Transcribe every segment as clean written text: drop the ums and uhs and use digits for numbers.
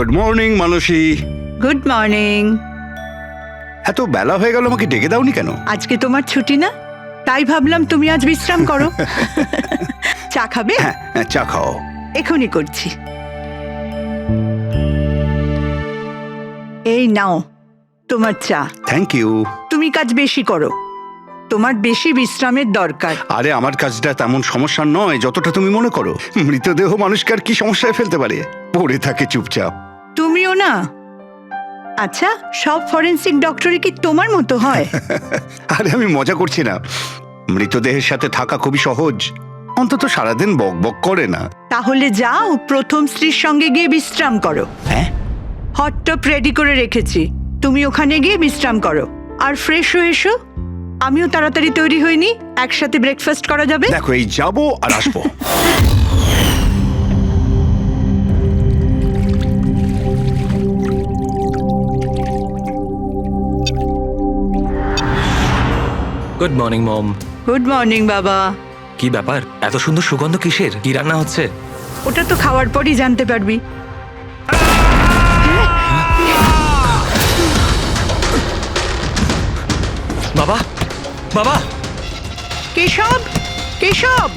Good morning Manasi. Good morning. এত বেলা হয়ে গেল, আমাকে ডেকে দাওনি কেন? আজকে তোমার ছুটি না, তাই ভাবলাম তুমি আজ বিশ্রাম করো। চা খাবে? হ্যাঁ, চা খাও। এখনই করছি। এই নাও তোমার চা। Thank you. তুমি কাজ বেশি করো, তোমার বেশি বিশ্রামের দরকার। আরে আমার কাজটা তেমন সমস্যা নয় যতটা তুমি মনে করো। মৃতদেহ মানুষকে আর কি সমস্যায় ফেলতে পারে, পড়ে থাকে চুপচাপ। তুমিও না। আচ্ছা, সব ফরেনসিক ডক্টরই কি তোমার মতো হয়? আরে আমি মজা করছি না, মৃতদেহের সাথে থাকা খুবই সহজ, অন্তত সারাদিন বক বক করে না। তাহলে যাও প্রথম স্ত্রীর সঙ্গে গিয়ে বিশ্রাম করো। হ্যাঁ, হট টপ রেডি করে রেখেছি, তুমি ওখানে গিয়ে বিশ্রাম করো আর ফ্রেশ হয়ে এসো। আমিও তাড়াতাড়ি তৈরি হইনি, একসাথে ব্রেকফাস্ট করা যাবে। দেখো এই যাবো আর আসবো। Good morning mom. Good morning বাবা। কি ব্যাপার, এত সুন্দর সুগন্ধ কিসের? কি রান্না হচ্ছে? ওটা তো খাওয়ার পরই জানতে পারবি। বাবা, বাবা, কেশব, কেশব!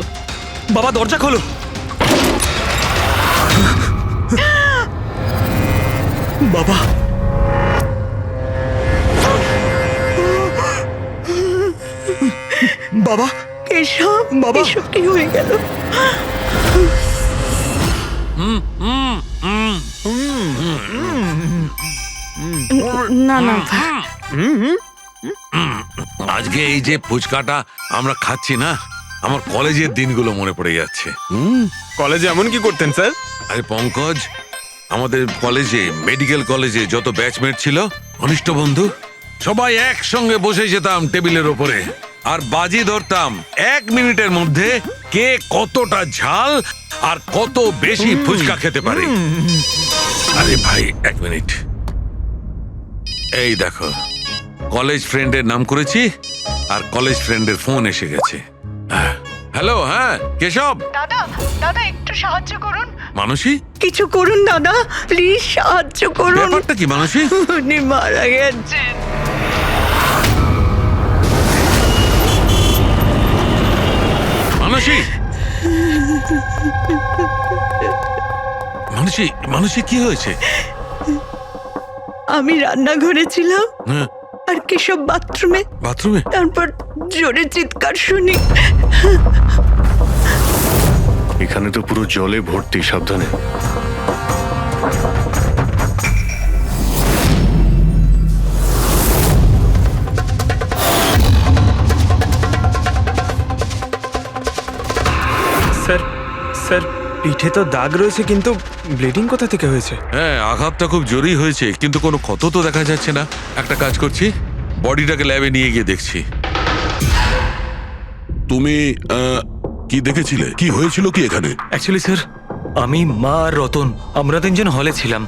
বাবা দরজা খোলো। বাবা, বাবা, কেশব, বাবা! এসব কি হয়ে গেল? না না, আজকে এই যে ফুচকাটা আমরা খাচ্ছি না, আমার কলেজের দিনগুলো মনে পড়ে যাচ্ছে। কলেজে এমন কি করতেন স্যার? আরে পঙ্কজ, আমাদের কলেজে, মেডিকেল কলেজে যত ব্যাচমেট ছিল, ঘনিষ্ঠ বন্ধু, সবাই একসঙ্গে বসে যেতাম টেবিলের ওপরে আর বাজি ধরতাম 1 মিনিটের মধ্যে কে কতটা ঝাল আর কত বেশি ফুচকা খেতে পারে। আরে ভাই 1 মিনিট, এই দেখো কলেজ ফ্রেন্ডের নাম করেছি আর কলেজ ফ্রেন্ডের ফোন এসে গেছে। হ্যালো, হ্যাঁ কেশব। দাদা, দাদা একটু সাহায্য করুন। মানসী, কিছু করুন দাদা, প্লিজ সাহায্য করুন। ব্যাপারটা কি মানসী? উনি মারা গেছেন। মানসী, মানসী, মানসী কি হয়েছে? আমি রান্নাঘরে ছিলাম হ্যাঁ, আর কেশব বাথরুমে, বাথরুমে? তারপর জোরে চিৎকার শুনি। এখানে তো পুরো জলে ভর্তি, সাবধানে। স্যার, স্যার পিঠে তো দাগ রয়েছে, কিন্তু ব্লিডিং কোথা থেকে হয়েছে? হ্যাঁ, আঘাতটা খুব জোরেই হয়েছে, কিন্তু কোনো ক্ষত তো দেখা যাচ্ছে না। একটা কাজ করছি, বডিটাকে ল্যাবে নিয়ে গিয়ে দেখছি। তুমি কি দেখেছিলে? কি হয়েছিল কি এখানে? অ্যাকচুয়ালি স্যার, আমি, মা আর রতন আমরা 3 জন হলে ছিলাম।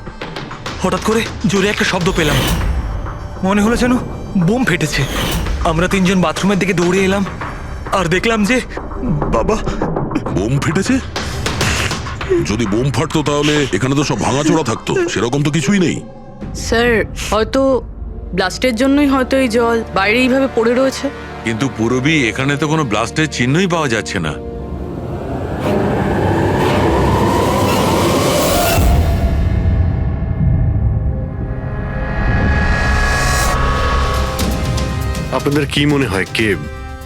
হঠাৎ করে জোরে একটা শব্দ পেলাম, মনে হলো যেন বোম ফেটেছে। আমরা 3 জন বাথরুমের দিকে দৌড়ে এলাম আর দেখলাম যে বাবা। বোম ফেটেছে? যদি বোম ফাটতো তাহলে এখানে তো সব ভাঙাচোরা থাকতো, সেরকম তো কিছুই নেই। স্যার, হয়তো ব্লাস্টের জন্যই হয়তো এই জল বাইরে এইভাবে পড়ে রয়েছে। কিন্তু পুরবি এখানে তো কোনো ব্লাস্টের চিহ্নই পাওয়া যাচ্ছে না। আপনাদের কি মনে হয় কে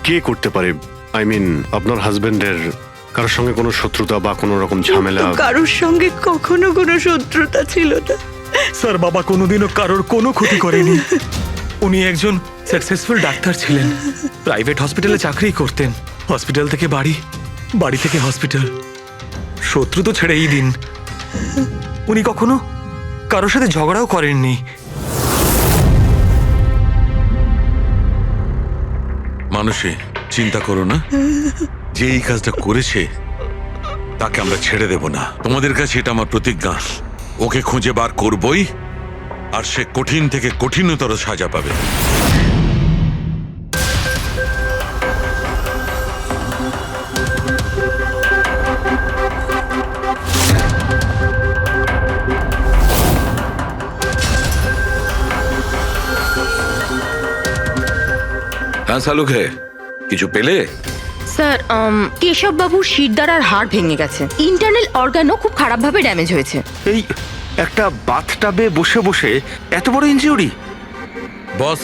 কে করতে পারে? আই মিন, আপনার হাজবেন্ডের কারোর সঙ্গে কোনো শত্রুতা বা কোনো রকম ঝামেলা? তো কারোর সঙ্গে কখনো কোনো শত্রুতা ছিল না। স্যার, বাবা কোনোদিনও কারোর কোনো ক্ষতি করেনি। উনি একজন সাকসেসফুল ডাক্তার ছিলেন, প্রাইভেট হসপিটালে চাকরি করতেন। হসপিটাল থেকে বাড়ি, বাড়ি থেকে হসপিটাল। শত্রু তো ছেড়েই দিন, উনি কখনো কারোর সাথে ঝগড়াও করেননি। মানসী, চিন্তা করো না, যে এই কাজটা করেছে তাকে আমরা ছেড়ে দেব না। তোমাদের কাছে এটা আমার প্রতিজ্ঞা, ওকে খুঁজে বার করবই, আর সে কঠিন থেকে কঠিনতর সাজা পাবে। হ্যাঁ শালুকে, কিছু পেলে? স্যার কেশব বাবুর শিরদাঁড়ার হাড় ভেঙে গেছে, ইন্টারনাল অর্গানও খুব খারাপভাবে ড্যামেজ হয়েছে। এই একটা বাথটাবে বসে বসে এত বড় ইনজিউরি? বস,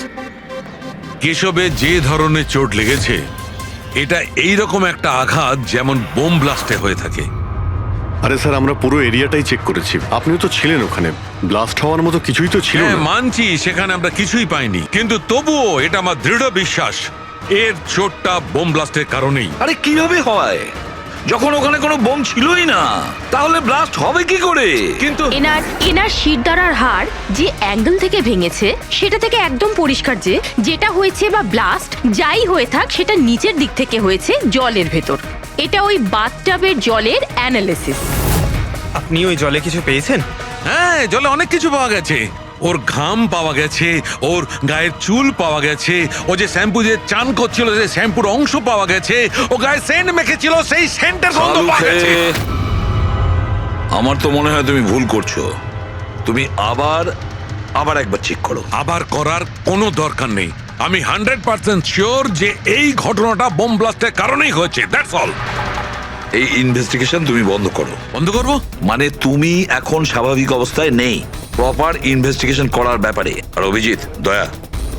কেশবে যে ধরনের চোট লেগেছে এটা এইরকম একটা আঘাত যেমন বোম ব্লাস্টে হয়ে থাকে। আরে স্যার, আমরা পুরো এরিয়াটাই চেক করেছি, আপনিও তো ছিলেন ওখানে, ব্লাস্ট হওয়ার মতো কিছুই তো ছিল হ্যাঁ না। মানছি, সেখানে আমরা কিছুই পাইনি, কিন্তু তবুও এটা আমার দৃঢ় বিশ্বাস এর চোটটা বোম ব্লাস্টের কারণেই। আরে কিভাবে হয় যখন ওখানে কোনো বোম ছিলই না? তাহলে ব্লাস্ট হবে কি করে? কিন্তু এনার শিরদাঁড়ার হাড় যে অ্যাঙ্গেল থেকে ভেঙেছে সেটা থেকে একদম পরিষ্কার যে যেটা হয়েছে বা ব্লাস্ট যাই হয়ে থাক সেটা নিচের দিক থেকে হয়েছে, জলের ভেতর। এটা ওই বাথটাবের জলের অ্যানালিসিস। আপনি ওই জলে কিছু পেয়েছেন? হ্যাঁ, জলে অনেক কিছু পাওয়া গেছে। ওর ঘাম পাওয়া গেছে, ওর গায়ের চুল পাওয়া গেছে, ও যে শ্যাম্পু দিয়ে চান করছিল সেই শ্যাম্পুর অংশ পাওয়া গেছে, ও গায়ে সেন্ট মেখেছিল সেই সেন্টের গন্ধ পাওয়া গেছে। আমার তো মনে হয় তুমি ভুল করছো। তুমি আবার একবার চেক করো। আবার করার কোনো দরকার নেই। আমি 100% শিওর যে এই ঘটনাটা বোম ব্লাস্টের কারণেই হয়েছে। That's all. এই ইনভেস্টিগেশন তুমি বন্ধ করো। বন্ধ করবো? মানে তুমি এখন স্বাভাবিক অবস্থায় নেই, প্রপার ইনভেস্টিগেশন করার ব্যাপারে। আর অভিজিৎ, দয়া,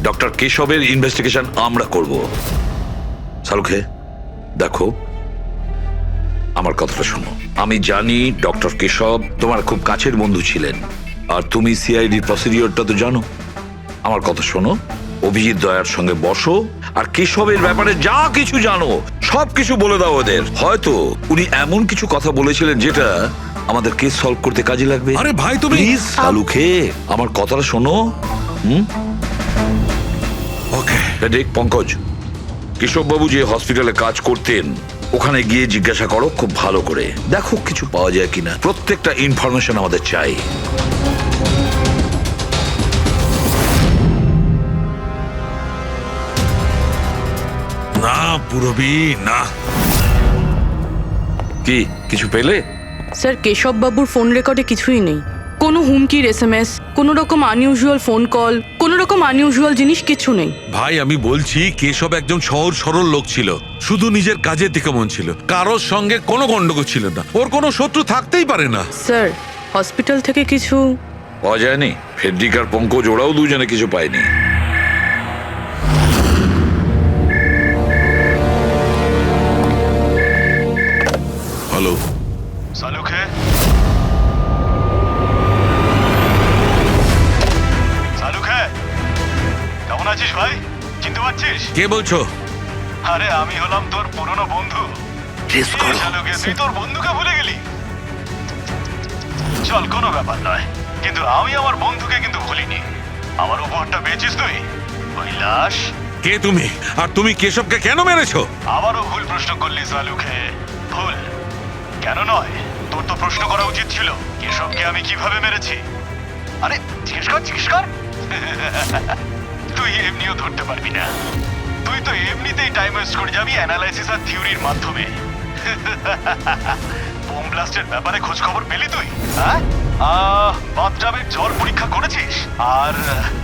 ডক্টর কেশবের ইনভেস্টিগেশন আমরা করব। শালুকে, দেখো, আমার কথাটা শোনো। আমি জানি ডক্টর কেশব তোমার খুব কাছের বন্ধু ছিলেন, আর তুমি সিআইডি প্রসিডিওরটা তো জানো। আমার কথা শোনো, অভিজিৎ দয়ার সঙ্গে বসো, আর কেশবের ব্যাপারে যা কিছু জানো সব কিছু বলে দাও ওদের। হয়তো উনি এমন কিছু কথা বলেছিলেন যেটা আমাদের কেস সলভ করতে কাজে লাগবে। আরে ভাই, তুমি প্লিজ শালুকে, আমার কথাটা শোনো। ওকে। দেখ পঙ্কজ, কেশববাবু যে হসপিটালে কাজ করতেন ওখানে গিয়ে জিজ্ঞাসা করো খুব ভালো করে, দেখো কিছু পাওয়া যায় কিনা। প্রত্যেকটা ইনফরমেশন আমাদের চাই। না পুরবি, না। কি কিছু পেলে? স্যার কেশব বাবুর ফোন রেকর্ডে কিছুই নেই। কোনো হুমকির এসএমএস, কোনো রকম আনইউজুয়াল ফোন কল, কোনো রকম আনইউজুয়াল জিনিস কিছু নেই। ভাই আমি বলছি, কেশব একজন সহজ সরল লোক ছিল, শুধু নিজের কাজের দিকে মন ছিল, কারোর সঙ্গে কোনো গন্ডগোল ছিল না, ওর কোনো শত্রু থাকতেই পারে না। স্যার হসপিটাল থেকে কিছু পাওয়া যায়নি? ফেডরিক আর পঙ্কজ ওরাও দুজনে কিছু পায়নি? হ্যালো, সালুকে, সালুকে, কেমন আছিস ভাই? চিনতে পারছিস? কে বলছো? আরে আমি হলাম তোর পুরনো বন্ধু। সালুকে, তুই তোর বন্ধুকে ভুলে গেলি? চল, কোনো ব্যাপার নয়, কিন্তু আমি আমার বন্ধুকে কিন্তু ভুলিনি। আমার উপহারটা পেয়েছিস তুই? ওই লাশ। কে তুমি? আর তুমি কেশবকে কেন মেরেছো? আবারও ভুল প্রশ্ন করলি সালুকে। ভুল কেন নয়, তোর তো প্রশ্ন করা উচিত ছিল কেশবকে আমি কিভাবে মেরেছি। আরে জিজ্ঞেস কর। তুই এমনিও ধরতে পারবি না, তুই তো এমনিতেই টাইম ওয়েস্ট করে যাবি অ্যানালাইসিস আর থিওরির মাধ্যমে। বোম ব্লাস্টের ব্যাপারে খোঁজ খবর পেলি তুই? হ্যাঁ, বাথটাবের জল পরীক্ষা করেছিস? আর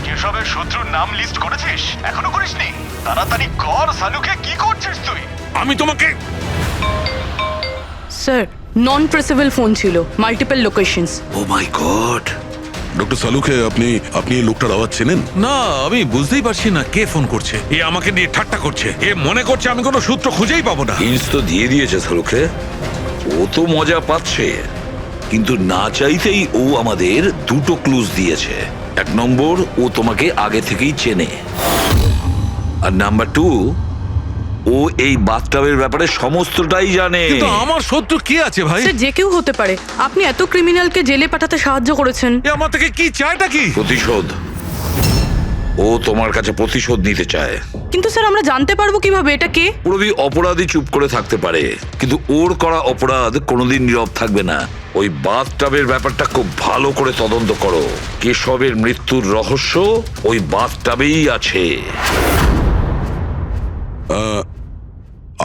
কেশবের শত্রুর নাম লিস্ট করেছিস? এখনো করিসনি? তাড়াতাড়ি কর সালুকে, কি করছিস তুই? আমি তোমাকে। স্যার নন ট্রেসেবল ফোন ছিল, মাল্টিপল লোকেশনস। ও মাই গড! ডক্টর সালুকে, আপনি এই লোকটার আওয়াজ চেনেন? না, আমি বুঝতেই পারছি না কে ফোন করছে। এ আমাকে নিয়ে ঠাট্টা করছে, এ মনে করছে আমি কোনো সূত্র খুঁজেই পাবো না। হিন্টস তো দিয়ে দিয়েছে শালুকে, ও তো মজা পাচ্ছে, কিন্তু না চাইতেই ও আমাদের দুটো ক্লুজ দিয়েছে। এক নম্বর, ও তোমাকে আগে থেকেই চেনে, আর নাম্বার 2, ও এই বাথটাবের ব্যাপারে সমস্তটাই জানে। কিন্তু আমার শত্রু কি আছে ভাই? স্যার যে কেউ হতে পারে। আপনি এত ক্রিমিনালকে জেলে পাঠাতে সাহায্য করেছেন। এ আমার থেকে কি চায়টা কি? প্রতিশোধ। ও তোমার কাছে প্রতিশোধ নিতে চায়। কিন্তু স্যার আমরা জানতে পারবো কিভাবে এটা কে? পুরোপুরি অপরাধী চুপ করে থাকতে পারে, কিন্তু ওর করা অপরাধ কোনোদিন নীরব থাকবে না। ওই বাথটাবের ব্যাপারটা খুব ভালো করে তদন্ত করো। কেশবের মৃত্যুর রহস্য ওই বাথটাবেই আছে।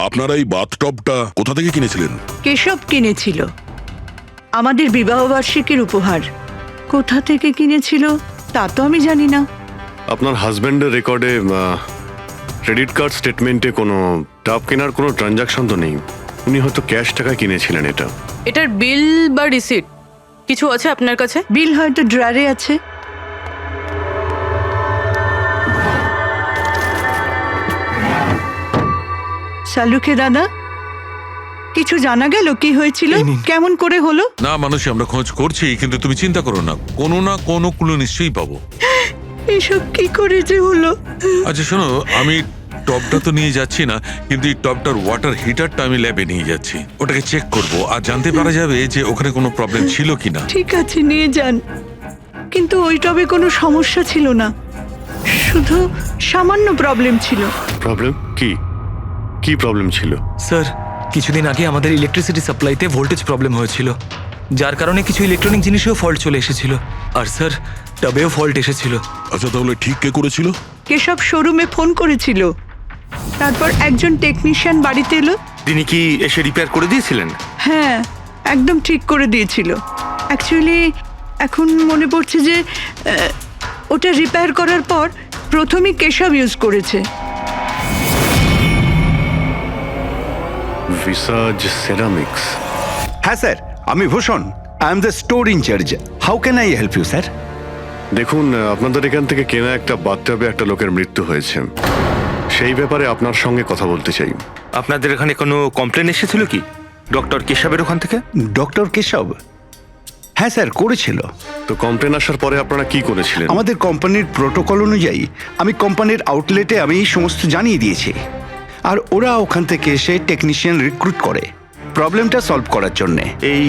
আপনারা এই বাথটবটা কোথা থেকে কিনেছিলেন? কেশব কিনেছিল, আমাদের বিবাহবার্ষিকীর উপহার। কোথা থেকে কিনেছিল তা তো আমি জানি না। আপনার হাজবেন্ডের রেকর্ডে ক্রেডিট কার্ড স্টেটমেন্টে কোনো টাপ কেনার কোনো ট্রানজাকশন তো নেই। উনি হয়তো ক্যাশ টাকা কিনেছিলেন এটা। এটার বিল বা রিসিট কিছু আছে আপনার কাছে? বিল হয়তো ড্রয়ারে আছে। সালুকে দাদা, কিছু জানা গেল কি হয়েছিল, এই নিন। কেমন করে হলো? না মানুষ আমরা খোঁজ করছি, কিন্তু তুমি চিন্তা করো না কোনো ক্লু নিশ্চয়ই পাবো। এসব কি করে যে হলো? আচ্ছা শোনো, আমি টপটা তো নিয়ে যাচ্ছি না, কিন্তু এই টপটার ওয়াটার হিটারটা আমি ল্যাবে নিয়ে যাচ্ছি। ওটাকে চেক করব আর জানতে পারা যাবে যে ওখানে কোনো প্রবলেম ছিল কিনা। ঠিক আছে, নিয়ে যান। কিন্তু ওই টবে কোনো সমস্যা ছিল না, শুধু সামান্য প্রবলেম ছিল। প্রবলেম কি? কি প্রবলেম ছিল? স্যার, কিছুদিন আগে আমাদের ইলেকট্রিসিটি সাপ্লাইতে ভোল্টেজ প্রবলেম হয়েছিল, যার কারণে কিছু ইলেকট্রনিক জিনিসেও ফল্ট চলে এসেছিল। আর স্যার, টবেও ফল্ট এসেছিল। আচ্ছা তাহলে ঠিক কে করেছিল? কেশব শোরুমে ফোন করেছিল, তারপর একজন টেকনিশিয়ান বাড়িতে এলো। তিনি কি এসে রিপেয়ার করে দিয়েছিলেন? হ্যাঁ, একদম ঠিক করে দিয়েছিল। অ্যাকচুয়ালি এখন মনে পড়ছে যে ওটা রিপেয়ার করার পর প্রথমেই কেশব ইউজ করেছে। ভিসাজ সেরামিক্স। হ্যাঁ স্যার, আমি Bhushan. I am the store incharge. How can I help you sir? দেখুন, আপনাদের এখান থেকে কেনা একটা বাথটাবে একটা লোকের মৃত্যু হয়েছে। সেই ব্যাপারে আপনার সঙ্গে কথা বলতে চাই। আপনাদের এখানে কোনো কমপ্লেন এসেছিল কি ডক্টর কেশবের ওখান থেকে? ডক্টর কেশব? হ্যাঁ স্যার, করেছিল। তো কমপ্লেন আসার পরে আপনারা কি করেছিলেন? আমাদের কোম্পানির প্রোটোকল অনুযায়ী আমি কোম্পানির আউটলেটে আমি সমস্ত জানিয়ে দিয়েছি, আর ওরা ওখান থেকে এসে টেকনিশিয়ান রিক্রুট করে প্রবলেমটা সলভ করার জন্যে। এই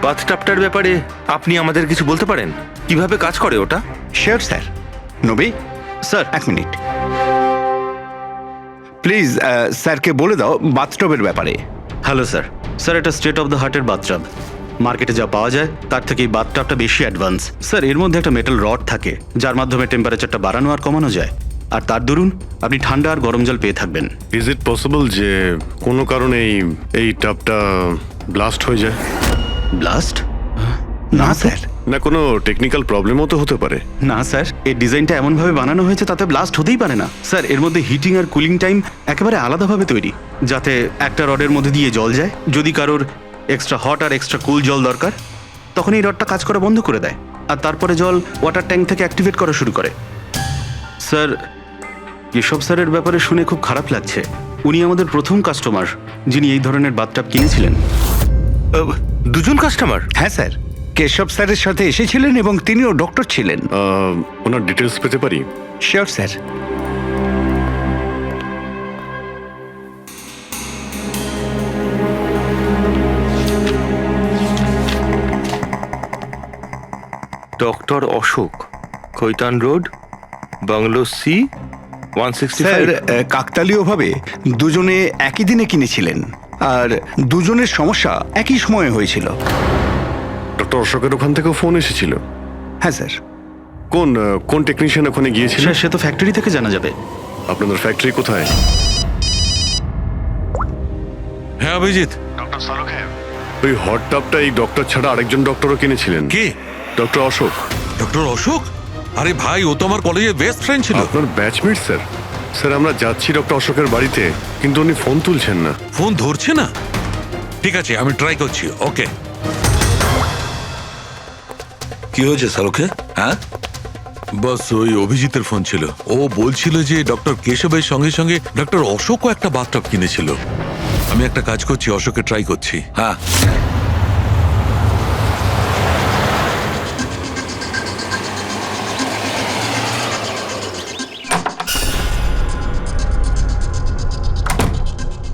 বাথটাবটার ব্যাপারে আপনি আমাদের কিছু বলতে পারেন? কিভাবে কাজ করে ওটা? Sure sir. নবী স্যার, এক মিনিট প্লিজ। স্যারকে বলে দাও বাথটবের ব্যাপারে। Hello sir. স্যার, এটা স্টেট অফ দ্য হার্টের বাথটাব। মার্কেটে যা পাওয়া যায় তার থেকে এই বাথটাবটা বেশি অ্যাডভান্স। স্যার, এর মধ্যে একটা মেটাল রড থাকে যার মাধ্যমে টেম্পারেচারটা বাড়ানো আর কমানো যায়, আর তার দরুন আপনি ঠান্ডা আর গরম জল পেয়ে থাকবেন। ইজ ইট পসিবল যে কোনো কারণে এই টাবটা ব্লাস্ট হয়ে যায়? ব্লাস্ট? না স্যার। না, কোনো টেকনিক্যাল প্রবলেমও তো হতে পারে। না স্যার, এই ডিজাইনটা এমনভাবে বানানো হয়েছে তাতে ব্লাস্ট হতেই পারে না। স্যার, এর মধ্যে হিটিং আর কুলিং টাইম একেবারে আলাদাভাবে তৈরি, যাতে একটা রডের মধ্যে দিয়ে জল যায়। যদি কারোর এক্সট্রা হট আর এক্সট্রা কুল জল দরকার, তখন এই রডটা কাজ করা বন্ধ করে দেয়, আর তারপরে জল ওয়াটার ট্যাঙ্ক থেকে অ্যাক্টিভেট করা শুরু করে। স্যার, কেশব স্যারের ব্যাপারে শুনে খুব খারাপ লাগছে। উনি আমাদের প্রথম কাস্টমার যিনি এই ধরনের বাথটাব কিনেছিলেন। দুজন কাস্টমার? হ্যাঁ স্যার, কেশব স্যারের সাথে এসেছিলেন এবং তিনিও ডক্টর ছিলেন। ওনার ডিটেলস পেতে পারি? Sure sir. Doctor Ashok, Khaitan road, bungalow C, 165। Sir, কাকতালীয়ভাবে দুজনে একই দিনে কিনেছিলেন, আর দুজনের সমস্যা একই সময়ে হয়েছিল। ডক্টর অশোকের ওখান থেকেও ফোন এসেছিল? হ্যাঁ স্যার। কোন টেকনিশিয়ান ওখানে গিয়েছিল? স্যার, সে তো ফ্যাক্টরি থেকে জানা যাবে। আপনাদের ফ্যাক্টরি কোথায়? হ্যাঁ অভিজিৎ। ডক্টর সালুকে, ওই হট টাবটা এই ডক্টর ছাড়া আরেকজন ডক্টরও কিনেছিলেন। কে? ডক্টর অশোক। ডক্টর অশোক? আরে ভাই, ও তো আমার কলেজের বেস্ট ফ্রেন্ড ছিল। আপনার ব্যাচমেট স্যার। স্যার, আমরা যাচ্ছি ডক্টর অশোকের বাড়িতে, কিন্তু উনি ফোন তুলছেন না। ফোন ধরছে না? ঠিক আছে, আমি ট্রাই করছি। ওকে। কি হয়েছে সালুকে? হ্যাঁ, বস, ওই অভিজিতের ফোন ছিল। ও বলছিল যে ডক্টর কেশবের সঙ্গে সঙ্গে ডক্টর অশোকও একটা বাথটব কিনেছিল। আমি একটা কাজ করছি, অশোকে ট্রাই করছি। হ্যাঁ।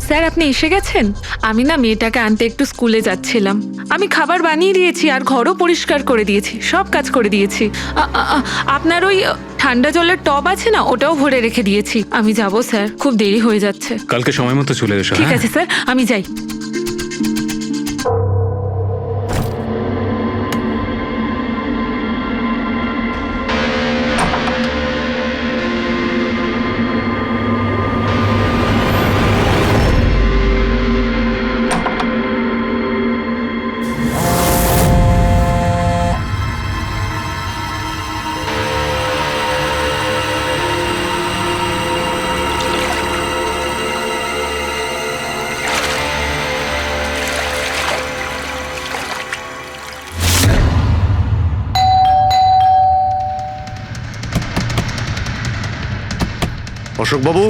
স্যার, আপনি এসে গেছেন? আমি না মেয়েটাকে আনতে একটু স্কুলে যাচ্ছিলাম। আমি খাবার বানিয়ে দিয়েছি আর ঘরও পরিষ্কার করে দিয়েছি, সব কাজ করে দিয়েছি। আপনার ওই ঠান্ডা জলের টব আছে না, ওটাও ভরে রেখে দিয়েছি। আমি যাব স্যার, খুব দেরি হয়ে যাচ্ছে। কালকে সময় মতো চলে এসো। ঠিক আছে স্যার, আমি যাই। অশোকবাবু,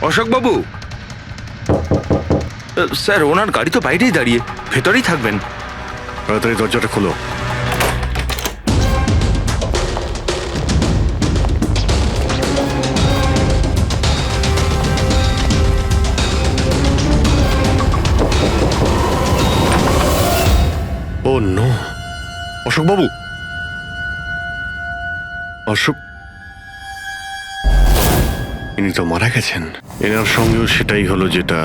অশোকবাবু, স্যার ওনার গাড়ি তো বাইরেই দাঁড়িয়ে, ভেতরেই থাকবেন। তাড়াতাড়ি দরজাটা খোলো। ও নো, অশোকবাবু, অশোক, ইনি তো মারা গেছেন। এনার সঙ্গেও সেটাই হলো যেটা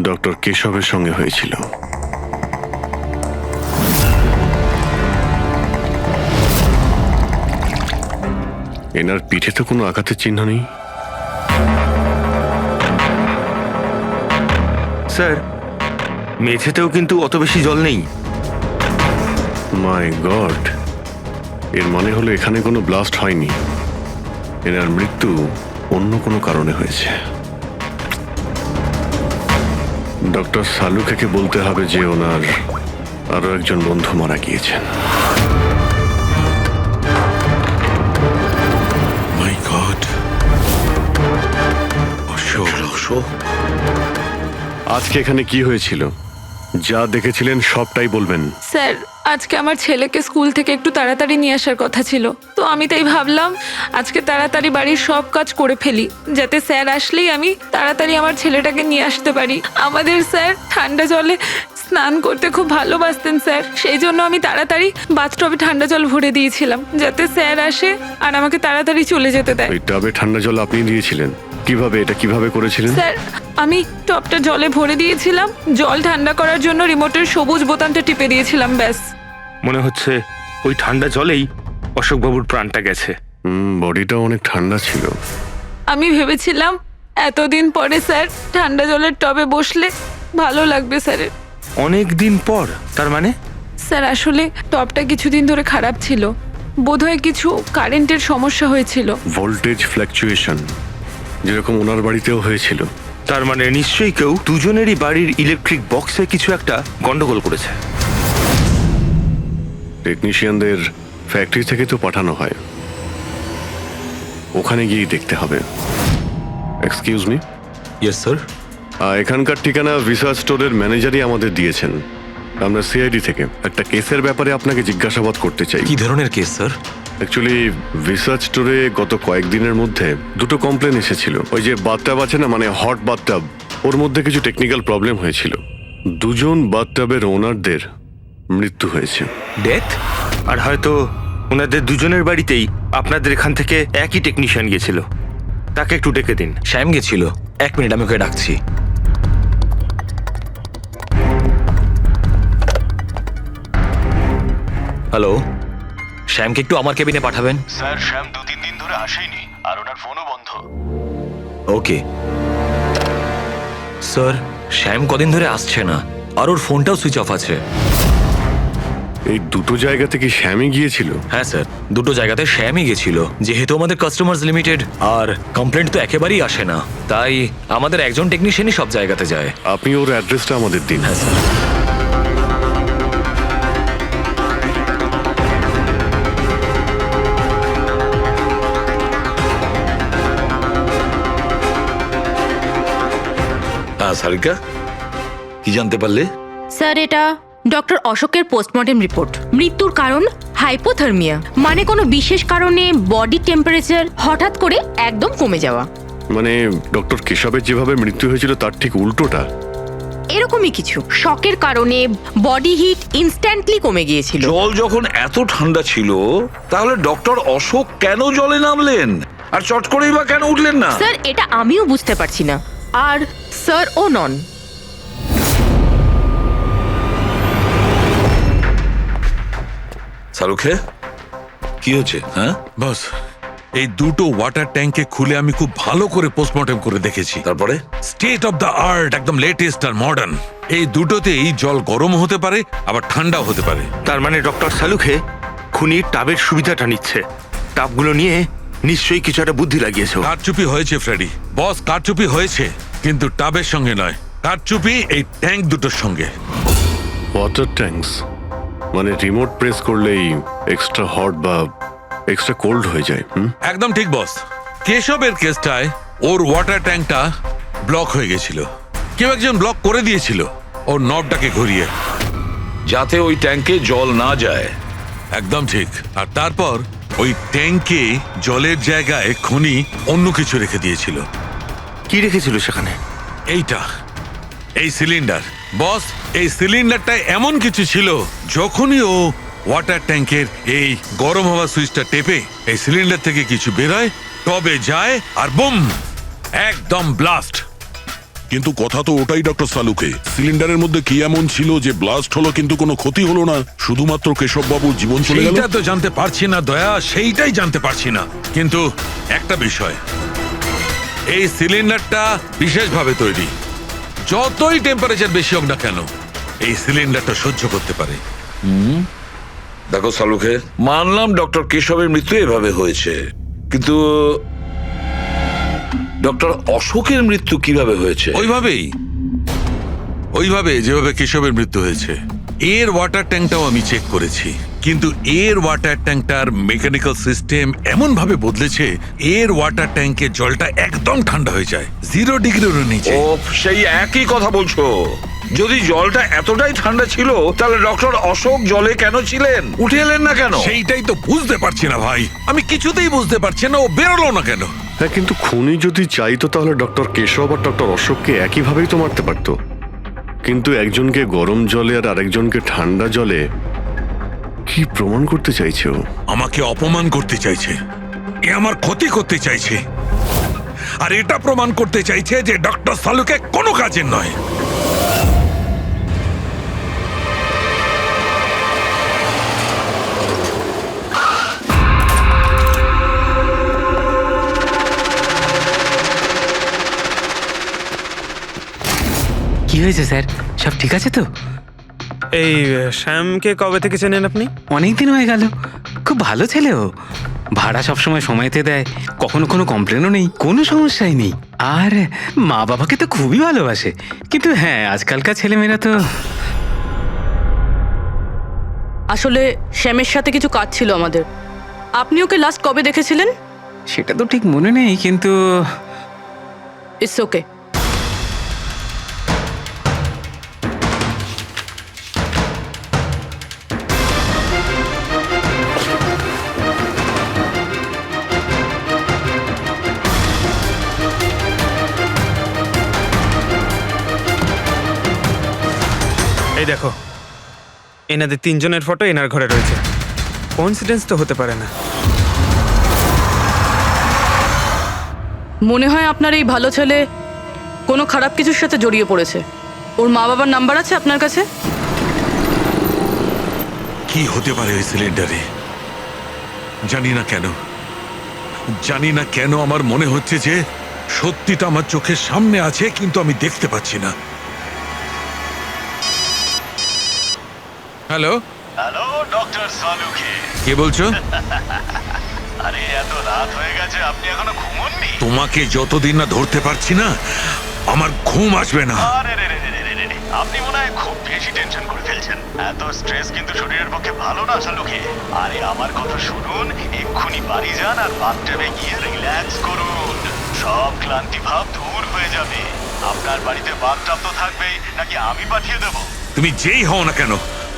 ডক্টর কেশবের সঙ্গে হয়েছিল। এনার পিঠে তো কোনো আঘাতের চিহ্ন নেই। স্যার মেঝেতেও কিন্তু অত বেশি জল নেই। মাই গড, এর মানে হলো এখানে কোনো ব্লাস্ট হয়নি, এনার মৃত্যু অন্য কোনো কারণে হয়েছে। ডক্টর সালুখেকে বলতে হবে যে ওনার আরো একজন বন্ধু মারা গিয়েছেন। মাই গড, অশোক, আজকে এখানে কি হয়েছিল? যা দেখেছিলেন সবটাই বলবেন। স্যার আজকে আমার ছেলেকে স্কুল থেকে একটু তাড়াতাড়ি নিয়ে আসার কথা ছিল, তো আমি তাই ভাবলাম আজকে তাড়াতাড়ি বাড়ির সব কাজ করে ফেলি, যাতে স্যার আসলেই আমি তাড়াতাড়ি আমার ছেলেটাকে নিয়ে আসতে পারি। আমাদের স্যার ঠান্ডা জলে স্নান করতে খুব ভালোবাসতেন স্যার, সেই জন্য আমি তাড়াতাড়ি বাথটবে ঠান্ডা জল ভরে দিয়েছিলাম, যাতে স্যার আসে আর আমাকে তাড়াতাড়ি চলে যেতে দেয়। ওই টাবে ঠান্ডা জল আপনি দিয়েছিলেন? কিভাবে, এটা কিভাবে করেছিলেন? স্যার আমি টবটা জলে ভরে দিয়েছিলাম, জল ঠান্ডা করার জন্য রিমোটের সবুজ বোতামটা টিপে দিয়েছিলাম, ব্যাস। মনে হচ্ছে ওই ঠান্ডা জলেই অশোকবাবুর প্রাণটা গেছে। বডিটা অনেক ঠান্ডা ছিল। আমি ভেবেছিলাম এতদিন পরে স্যার ঠান্ডা জলের টবে বসলে ভালো লাগবে স্যারের। অনেক দিন পর? তার মানে? স্যার আসলে টবটা কিছুদিন ধরে খারাপ ছিল, বোধহয় কিছু কারেন্টের সমস্যা হয়েছিল। ভোল্টেজ ফ্ল্যাকচুয়েশন, যেরকম ওনার বাড়িতেও হয়েছিল। তার মানে নিশ্চয়ই কেউ দুজনেরই বাড়ির ইলেকট্রিক বক্সে কিছু একটা গন্ডগোল করেছে। টেকনিশিয়ানদের ফ্যাক্টরি থেকে তো পাঠানো হয়, ওখানে গিয়েই দেখতে হবে। Excuse me. Yes sir. এখানকার ঠিকানা ভিসা স্টোরের ম্যানেজারই আমাদের দিয়েছেন। আমরা সিআইডি থেকে একটা কেসের ব্যাপারে আপনাকে জিজ্ঞাসাবাদ করতে চাই। কি ধরনের কেস স্যার? অ্যাকচুয়ালি রিসার্চ স্টোরে গত কয়েকদিনের মধ্যে দুটো কমপ্লেন এসেছিল। ওই যে বাথটাব আছে না, মানে হট বাথটাব, ওর মধ্যে কিছু টেকনিক্যাল প্রবলেম হয়েছিল। দুজন বাথটাবের ওনারদের মৃত্যু হয়েছে। ডেথ? আর হয়তো ওনাদের দুজনের বাড়িতেই আপনাদের এখান থেকে একই টেকনিশিয়ান গেছিল। তাকে একটু ডেকে দিন। শ্যাম গেছিল। 1 মিনিট, আমি ওকে ডাকছি। হ্যালো, শ্যামকে একটু আমার কেবিনে পাঠাবেন। স্যার শ্যাম 2-3 দিন ধরে আসেনি, আর ওনার ফোনও বন্ধ। ওকে স্যার, শ্যাম কদিন ধরে আসছে না, আর ওর ফোনটাও সুইচ অফ আছে। এই দুটো জায়গাতে কি শ্যামই গিয়েছিল? হ্যাঁ স্যার, দুটো জায়গাতে শ্যামই গেছিল। যেহেতু আমাদের কাস্টমার্স লিমিটেড আর কমপ্লেন্ট তো একেবারেই আসে না, তাই আমাদের একজন টেকনিশিয়ানই সব জায়গাতে যায়। আপনি ওর অ্যাড্রেসটা আমাদের দিন। হ্যাঁ স্যার। সারিকা, কি জানতে পারলে? স্যার এটা ডক্টর অশোকের পোস্টমর্টেম রিপোর্ট। মৃত্যুর কারণ হাইপোথার্মিয়া, মানে কোনো বিশেষ কারণে বডি টেম্পারেচার হঠাৎ করে একদম কমে যাওয়া। মানে ডক্টর কেশবের যেভাবে মৃত্যু হয়েছিল তার ঠিক উল্টোটা। এরকমই কিছু। শকের কারণে বডি হিট ইনস্ট্যান্টলি কমে গিয়েছিল। জল যখন এত ঠান্ডা ছিল, তাহলে ডক্টর অশোক কেন জলে নামলেন আর চট করেই বা কেন উঠলেন না? স্যার এটা আমিও বুঝতে পারছি না। আর স্যার ও নন। শাহরুখে, কি হচ্ছে? হ্যাঁ বস, এই দুটো ওয়াটার ট্যাঙ্কে খুলে আমি খুব ভালো করে পোস্টমর্টেম করে দেখেছি। তারপরে? স্টেট অফ দ্য আর্ট, একদম লেটেস্ট আর মডার্ন। এই দুটোতেই জল গরম হতে পারে, আবার ঠান্ডাও হতে পারে। তার মানে ডক্টর সালুখে খুনির টাবের সুবিধাটা নিচ্ছে। টাবগুলো নিয়ে নিশ্চয়ই কিছু একটা বুদ্ধি লাগিয়েছে। কারচুপি হয়েছে ফ্রেডি বস, কারচুপি হয়েছে, কিন্তু টাবের সঙ্গে নয়। কারচুপি এই ট্যাঙ্ক দুটোর সঙ্গে। ওয়াটার ট্যাঙ্কস মানে রিমোট প্রেস করলেই এক্সট্রা হট বা এক্সট্রা কোল্ড হয়ে যায়। একদম ঠিক বস। কেশবের কেসটায় ওর ওয়াটার ট্যাঙ্কটা ব্লক হয়ে গেছিল। কেউ একজন ব্লক করে দিয়েছিল ওর নবটাকে ঘুরিয়ে, যাতে ওই ট্যাঙ্কে জল না যায়। একদম ঠিক। আর তারপর ওই ট্যাঙ্কে জলের জায়গায় খনি অন্য কিছু রেখে দিয়েছিল। কি রেখেছিল সেখানে? এইটা, এই সিলিন্ডার। বস, এই সিলিন্ডারটা এমন কিছু ছিল, যখনই ও ওয়াটার ট্যাঙ্কের এই গরম হওয়া সুইচটা টেপে এই সিলিন্ডার থেকে কিছু বেরোয়, টবে যায় আর বুম, একদম ব্লাস্ট। কিন্তু কথা তো ওটাই ডক্টর সালুকে, সিলিন্ডারের মধ্যে কি এমন ছিল যে ব্লাস্ট হলো কিন্তু কোনো ক্ষতি হলো না, শুধুমাত্র কেশব বাবুর জীবন চলে গেল? সেইটা তো জানতে পারছি না দয়া, সেইটাই জানতে পারছি না। কিন্তু একটা বিষয়, এই সিলিন্ডারটা বিশেষভাবে তৈরি। যতই টেম্পারেচার বেশি হোক না কেন, এই সিলিন্ডারটা সহ্য করতে পারে। দেখো সালুকে, মানলাম ডক্টর কেশবের মৃত্যু এভাবে হয়েছে, কিন্তু ডক্টর অশোকের মৃত্যু কিভাবে হয়েছে? ওইভাবে যেভাবে কেশবের মৃত্যু হয়েছে। এর ওয়াটার ট্যাঙ্কটাও আমি চেক করেছি, কিন্তু এর ওয়াটার ট্যাঙ্কটার মেকানিক্যাল সিস্টেম এমন ভাবে বদলেছে, এর ওয়াটার ট্যাঙ্কের জলটা একদম ঠান্ডা হয়ে যায় 0 ডিগ্রির নিচে। ও, সেই একই কথা বলছো? যদি জলটা এতটাই ঠান্ডা ছিল, তাহলে ডক্টর অশোক জলে কেন ছিলেন? উঠে এলেন না কেন? সেইটাই তো বুঝতে পারছি না ভাই, আমি কিছুতেই বুঝতে পারছি না ও বেরোলো না কেন। হ্যাঁ, কিন্তু খুনি যদি চাইতো তাহলে ডক্টর কেশব আর ডক্টর অশোককে একইভাবেই তো মারতে পারতো। কিন্তু একজনকে গরম জলে আর আরেকজনকে ঠান্ডা জলে কি প্রমাণ করতে চাইছে ও? আমাকে অপমান করতে চাইছে, এ আমার ক্ষতি করতে চাইছে, আর এটা প্রমাণ করতে চাইছে যে ডক্টর সালুকে কোনো কাজের নয়। কি হয়েছে স্যার, সব ঠিক আছে তো? এই শ্যামকে কবে থেকে চেনেন আপনি? অনেক দিন হয়ে গেল, খুব ভালো ছেলে ও। ভাড়া সবসময় সময়তে দেয়, কখনো কোনো কমপ্লেনও নেই, কোনো সমস্যাই নেই। আর মা বাবাকে তো খুবই ভালোবাসে। কিন্তু হ্যাঁ, আজকালকার ছেলেমেয়েরা তো। আসলে শ্যামের সাথে কিছু কাজ ছিল আমাদের। আপনি ওকে লাস্ট কবে দেখেছিলেন? সেটা তো ঠিক মনে নেই, কিন্তু ইটস ওকে। এই দেখো, এনাদের 3 জনের ফটো এনার ঘরে রয়েছে। কোইন্সিডেন্স তো হতে পারে না। মনে হয় আপনার এই ভালো ছেলে কোনো খারাপ কিছুর সাথে জড়িয়ে পড়েছে। ওর মা বাবার নাম্বার আছে আপনার কাছে? কি হতে পারে ওই সিলিন্ডারে? জানি না কেন আমার মনে হচ্ছে যে সত্যিটা আমার চোখের সামনে আছে, কিন্তু আমি দেখতে পাচ্ছি না। হ্যালো হ্যালো ডক্টর সালুকে, কে বলছো? আরে এত রাত হয়ে গেছে, আপনি এখনো ঘুমোননি? তোমাকে যতদিন না ধরতে পারছি না, আমার ঘুম আসবে না। আরে রে রে রে রে রে রে, আপনি মনে হয় খুব বেশি টেনশন করে ফেলছেন। এত স্ট্রেস কিন্তু শরীরের পক্ষে ভালো না সালুকে। আরে আমার কথা শুনুন, এক্ষুনি বাড়ি যান আর বাথটাবে গিয়ে রিল্যাক্স করুন। সব ক্লান্তি ভাব দূর হয়ে যাবে। আপনার বাড়িতে বাথটাব তো থাকবেই, নাকি আমি পাঠিয়ে দেবো? তুমি যেই হও না কেন,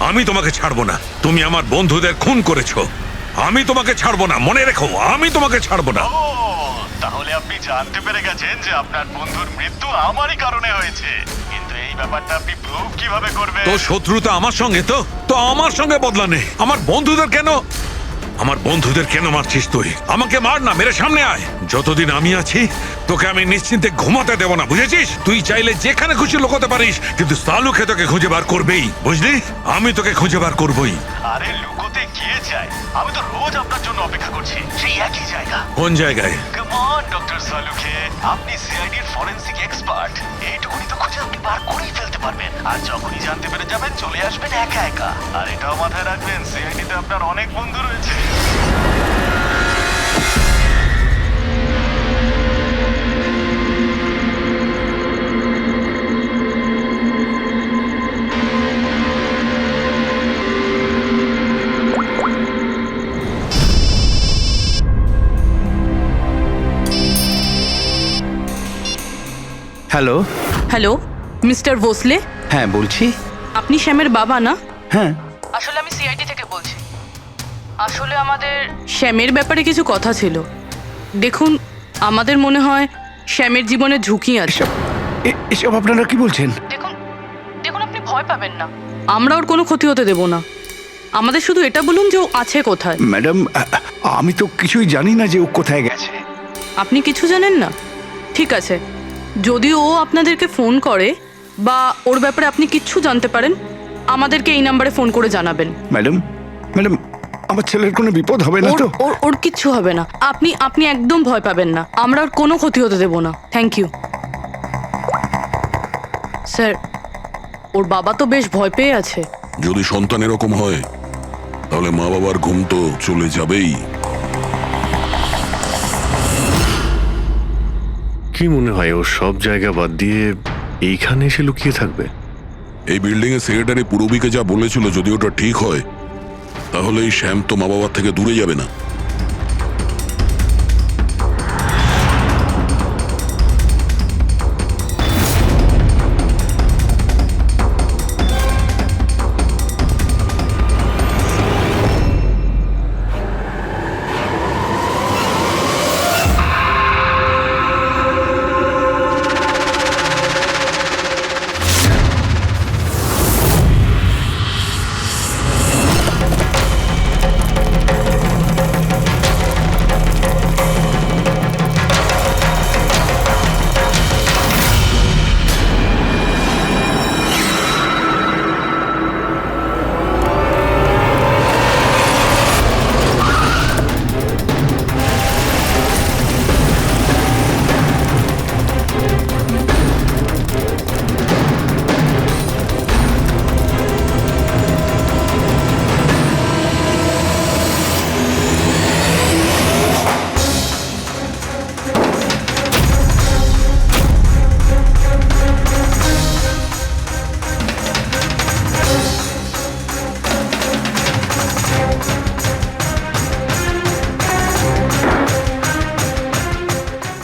আমি তোমাকে ছাড়বো না। তুমি আমার বন্ধুদের খুন করেছো, আমি তোমাকে ছাড়বো না। মনে রেখো, আমি তোমাকে ছাড়বো না। ও, তাহলে আপনি জানতে পেরে গেছেন যে আপনার বন্ধুর মৃত্যু আমারই কারণে হয়েছে। কিন্তু এই ব্যাপারটা আপনি প্রুভ কিভাবে করবেন? তো শত্রুতা আমার সঙ্গে, তো আমার সঙ্গে বদলা নেই। আমার বন্ধুদের কেন মারছিস তুই? আমাকে মার না, মেরে সামনে আয়। যতদিন আমি আছি তোকে আমি নিশ্চিন্তে ঘুমাতে দেব না, বুঝেছিস? তুই চাইলে যেখানে খুশি লুকোতে পারিস, কিন্তু সালুকে তোকে খুঁজে বার করবেই, বুঝলি? আমি তোকে খুঁজে বার করবই। আরে লুকোতে গিয়ে চাই, আমি তো রোজ আপনার জন্য অপেক্ষা করছি, সেই একই জায়গা। কোন জায়গায়? কাম অন ডক্টর সালুকে, আপনি সিআইডির ফরেনসিক এক্সপার্ট। এইটুকুনি তো খুঁজে আপনি বার করেই ফেলতে পারবেন। আর যখনই জানতে পেরে যাবেন, চলে আসবেন একা একা। আর এটাও মাথায় রাখবেন, সিআইডিতে আপনার অনেক বন্ধু রয়েছে। হ্যালো। হ্যালো মিস্টার ভোসলে, হ্যাঁ বলছি। আপনি শ্যামের বাবা না? হ্যাঁ। আসলে আমি সিআইডি থেকে বলছি। আসলে আমাদের শ্যামের ব্যাপারে কিছু কথা ছিল। দেখুন, আমাদের মনে হয় শ্যামের জীবনে ঝুঁকি আছে। এসব আপনারা কি বলছেন? দেখুন দেখুন, আপনি ভয় পাবেন না, আমরা ওর কোনো ক্ষতি হতে দেব না। আমাদের শুধু এটা বলুন যে ও আছে কোথায়। ম্যাডাম, আমি তো কিছুই জানি না যে ও কোথায় গেছে। আপনি কিছু জানেন না? ঠিক আছে, যদি ও আপনাদেরকে ফোন করে বা ওর ব্যাপারে আপনি কিচ্ছু জানতে পারেন, আমাদেরকে এই নাম্বারে ফোন করে জানাবেন। ম্যাডাম, আমার ছেলের কোনো বিপদ হবে না তো? ওর কিচ্ছু হবে না, আপনি একদম ভয় পাবেন না, আমরা ওর কোনো ক্ষতি হতে দেব না। Thank you sir. ওর বাবা তো বেশ ভয় পেয়ে আছে। যদি সন্তান এরকম হয় তাহলে মা বাবার ঘুম তো চলে যাবেই। কি মনে হয় ও সব জায়গা বাদ দিয়ে এইখানে এসে লুকিয়ে থাকবে? এই বিল্ডিং এর সেক্রেটারি পূরবীকে যা বলেছিল, যদি ওটা ঠিক হয় তাহলে এই শ্যাম তো মা বাবার থেকে দূরে যাবে না।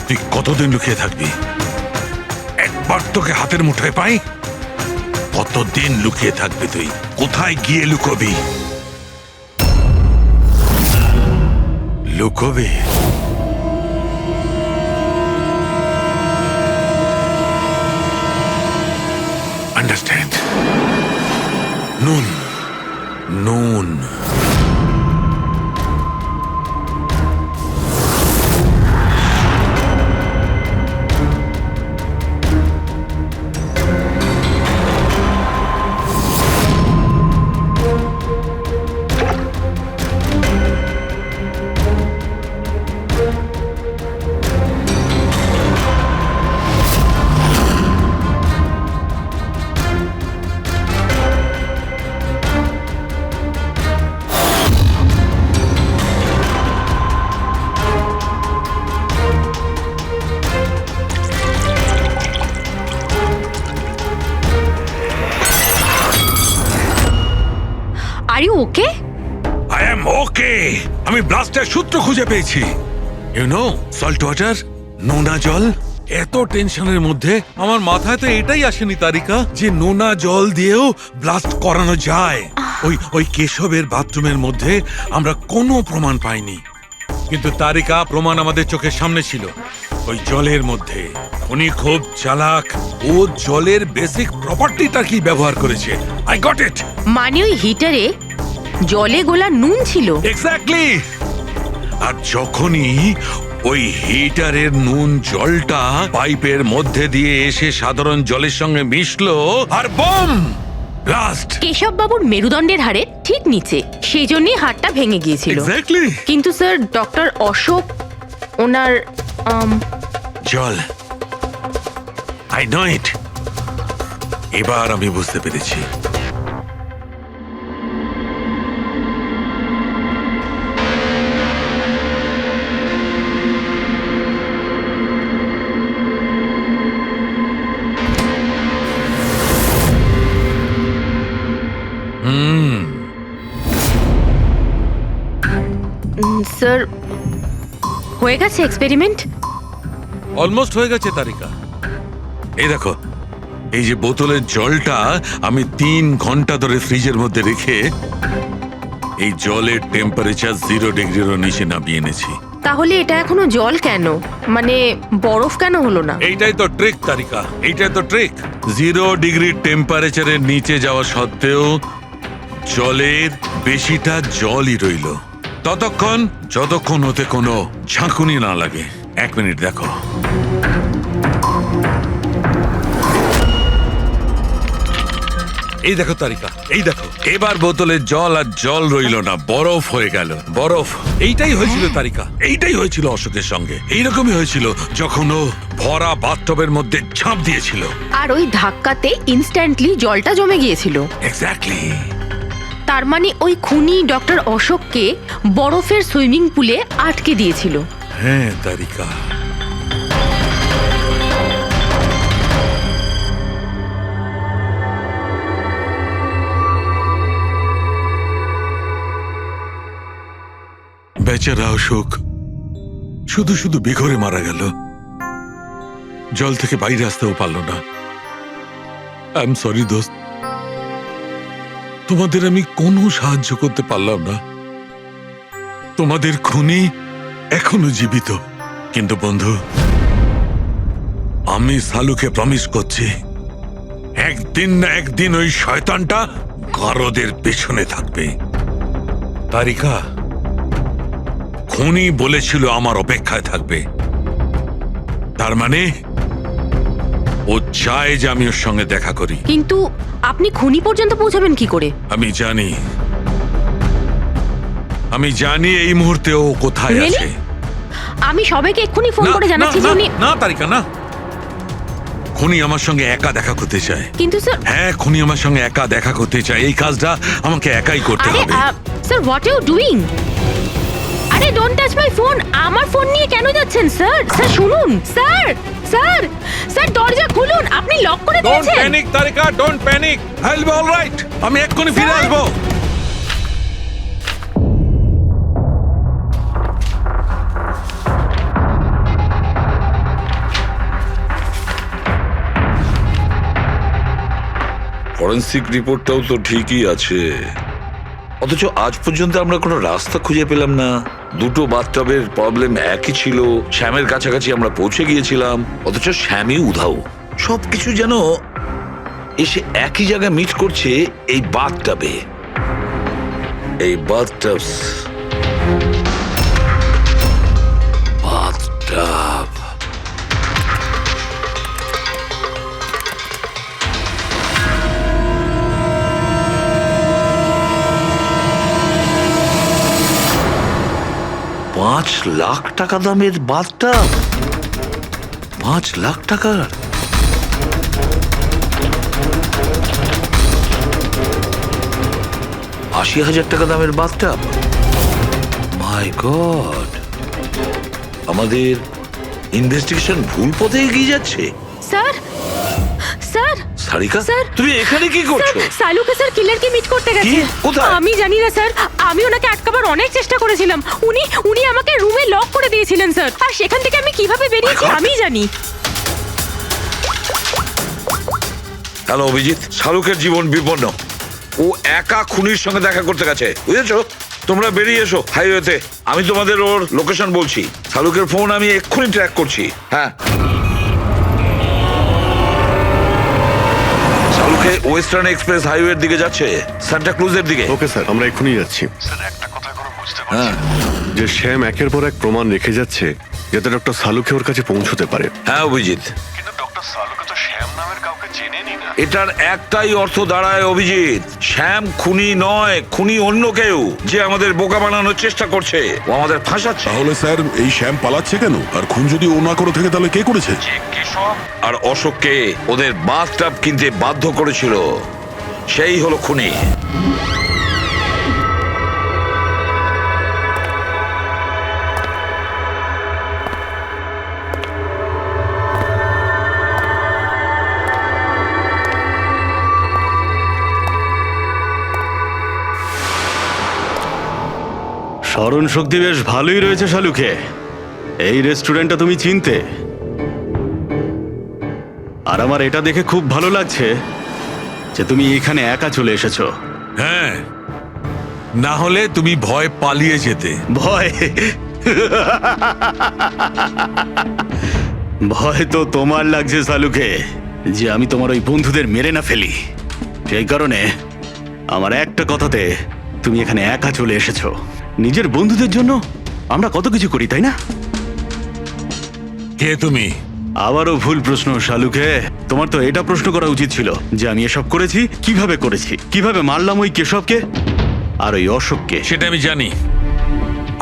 তুই কতদিন লুকিয়ে থাকবি? একবার তোকে হাতের মুঠোয় পাই, কতদিন লুকিয়ে থাকবি তুই? কোথায় গিয়ে লুকোবি? লুকোবি? আন্ডারস্ট্যান্ড? নুন নুন are you okay? I am okay. আমি ব্লাস্টের সূত্র খুঁজে পেয়েছি। ইউ নো, সল্ট ওয়াটার, নোনা জল। এত টেনশনের মধ্যে আমার মাথায় তো এটাই আসেনি তারিকা, যে নোনা জল দিয়েও ব্লাস্ট করানো যায়। ওই কেশবের বাথরুমের মধ্যে আমরা কোনো প্রমাণ পাইনি, কিন্তু তারিকা প্রমাণ আমাদের চোখের সামনে ছিল। ওই জলের মধ্যে উনি খুব চালাক, ও জলের বেসিক প্রপার্টিটা কি ব্যবহার করেছে। I got it. মানে ওই হিটারে জলে গোলা নুন ছিল? এক্স্যাক্টলি। আর যখনই ওই হিটারের নুন জলটা পাইপের মধ্যে দিয়ে এসে সাধারণ জলের সঙ্গে মিশলো, আর বম ব্লাস্ট। কেশব বাবুর মেরুদণ্ডের হাড়ের ঠিক নিচে, সেই জন্যই হাড়টা ভেঙে গিয়েছিল। এক্স্যাক্টলি। কিন্তু স্যার, ডক্টর অশোক ওনার জল, আই নো ইট। এবার আমি বুঝতে পেরেছি। স্যার, হয়ে গেছে এক্সপেরিমেন্ট? অলমোস্ট হয়ে গেছে তারিকা। এই দেখো, এই যে বোতলের জলটা আমি 3 ঘন্টা ধরে ফ্রিজের মধ্যে রেখে এই জলের টেম্পারেচার 0 ডিগ্রিরও নিচে নামিয়ে এনেছি। তাহলে এটা এখনো জল কেন, মানে বরফ কেন হলো না? এইটাই তো ট্রিক তারিকা, এইটাই তো ট্রিক। 0 ডিগ্রি টেম্পারেচারের নিচে যাওয়া সত্ত্বেও জলের বেশিটা জলই রইল ততক্ষণ যতক্ষণ ওতে কোনো ঝাঁকুনি না লাগে। 1 মিনিট দেখো। এই দেখো তারিকা, এই দেখো, এবার বোতলের জল আর জল রইল না, বরফ হয়ে গেল, বরফ। এইটাই হয়েছিল তারিকা, এইটাই হয়েছিল অশোকের সঙ্গে। এইরকমই হয়েছিল যখন ও ভরা বাথটবের মধ্যে ঝাঁপ দিয়েছিল। আর ওই ধাক্কাতে ইনস্ট্যান্টলি জলটা জমে গিয়েছিল। এক্স্যাক্টলি। তার মানে ওই খুনি ডক্টর অশোককে বরফের সুইমিং পুলে আটকে দিয়েছিল। হ্যাঁ তারিকা। বেচারা অশোক শুধু শুধু বেঘরে মারা গেল, জল থেকে বাইরে আসতেও পারল না। আই এম সরি দোস্ত, তোমাদের আমি কোনো সাহায্য করতে পারলাম না। তোমাদের খুনি এখনো জীবিত, কিন্তু বন্ধু, আমি সালুকে প্রমিস করছি একদিন না একদিন ওই শয়তানটা গারদের পেছনে থাকবে। তারিকা, খুনি বলেছিল আমার অপেক্ষায় থাকবে, তার মানে ও চায় যে আমি ওর সঙ্গে দেখা করি। কিন্তু আপনি খুনি পর্যন্ত পৌঁছাবেন কি করে? আমি জানি এই মুহূর্তে ও কোথায় Really? আছে। আমি সবাইকে এক্ষুনি ফোন করে জানাচ্ছি যে উনি... না তারিকা, না। খুনি আমার সঙ্গে একা দেখা করতে চায়। কিন্তু স্যার... হ্যাঁ, খুনি আমার সঙ্গে একা দেখা করতে চায়। এই কাজটা আমাকে একাই করতে আরে হবে। Sir, what you doing? আরে ডোন্ট টাচ মাই ফোন। আমার ফোন নিয়ে কেন যাচ্ছেন স্যার? স্যার শুনুন, স্যার স্যার স্যার দরজা খুলুন, আপনি লক করে ডোন্ট দিয়েছেন। Panic Tarika, don't panic. I will be alright. আমি এক্ষুনি ফিরে আসবো। ফরেন্সিক রিপোর্টটাও তো ঠিকই আছে, অথচ আজ পর্যন্ত আমরা কোনো রাস্তা খুঁজে পেলাম না। দুটো বাথটবের প্রবলেম একই ছিল, শ্যামের কাছাকাছি আমরা পৌঁছে গিয়েছিলাম, অথচ শ্যামই উধাও। সবকিছু যেন এসে একই জায়গায় মিট করছে এই বাথটবে। এই বাথটব বাথটব $5,00,000 দামের বাথটব। 5 লাখ টাকার? $80,000 দামের বাথটব? মাই গড, আমাদের ইনভেস্টিগেশন ভুল পথে এগিয়ে যাচ্ছে। স্যার স্যার সারিকা, স্যার, তুমি এখানে কি করছো? স্যার, সালুকে স্যার কিলারকে মিট করতে গেছে। কোথায়? আমি জানি না স্যার, আমি ওনাকে আটকাবার অনেক চেষ্টা করেছিলাম। উনি আমাকে রুমে লক করে দিয়েছিলেন স্যার, আর সেখান থেকে আমি কিভাবে বেরিয়েছি আমি জানি। হ্যালো অভিজিৎ, শাহরুখের জীবন বিপন্ন। ও একা খুনির সঙ্গে দেখা করতে গেছে, বুঝেছো? তোমরা বেরিয়ে এসো হাইওয়েতে, আমি তোমাদের ওর লোকেশন বলছি। শাহরুখের ফোন আমি এক্ষুনি ট্র্যাক করছি। হ্যাঁ, শাহরুখে ওয়েস্টার্ন এক্সপ্রেস হাইওয়ের দিকে যাচ্ছে, সান্টা ক্রুজের দিকে। ওকে স্যার, আমরা এক্ষুনি যাচ্ছি। হ্যাঁ, যে শ্যাম একের পর এক প্রমাণ রেখে যাচ্ছে যাতে ডক্টর সালুকে ওর কাছে পৌঁছতে পারে। হ্যাঁ অভিজিৎ, কিন্তু ডক্টর সালুকে তো শ্যাম নামের কাউকে চেনেনি না। এটার একটাই অর্থ দাঁড়ায় অভিজিৎ, শ্যাম খুনি নয়, খুনি অন্য কেউ, যে আমাদের বোকা বানানোর চেষ্টা করছে, ও আমাদের ফাঁসাচ্ছে। তাহলে স্যার এই শ্যাম পালাচ্ছে কেন? আর খুন যদি ও না করে থাকে তাহলে কে করেছে? আর অশোককে ওদের বাথটব কিনতে বাধ্য করেছিল, সেই হলো খুনি। স্মরণ শক্তি বেশ ভালোই রয়েছে শালুকে। এই রেস্টুরেন্টটা তুমি চিনতে? আর আমার এটা দেখে খুব ভালো লাগছে যে তুমি এখানে একা চলে এসেছো। হ্যাঁ, না হলে তুমি ভয় পালিয়ে যেতে। ভয়? ভয় তো তোমার লাগছে সালুকে, যে আমি তোমার ওই বন্ধুদের মেরে না ফেলি। সেই কারণে আমার একটা কথাতে তুমি এখানে একা চলে এসেছো। নিজের বন্ধুদের জন্য আমরা কত কিছু করি, তাই না? কে তুমি? আবারও ভুল প্রশ্ন শালুকে। তোমার তো এটা প্রশ্ন করা উচিত ছিল যে আমি এসব করেছি, কিভাবে করেছি, কিভাবে মারলাম ওই কেশবকে আর ওই অশোককে। সেটা আমি জানি,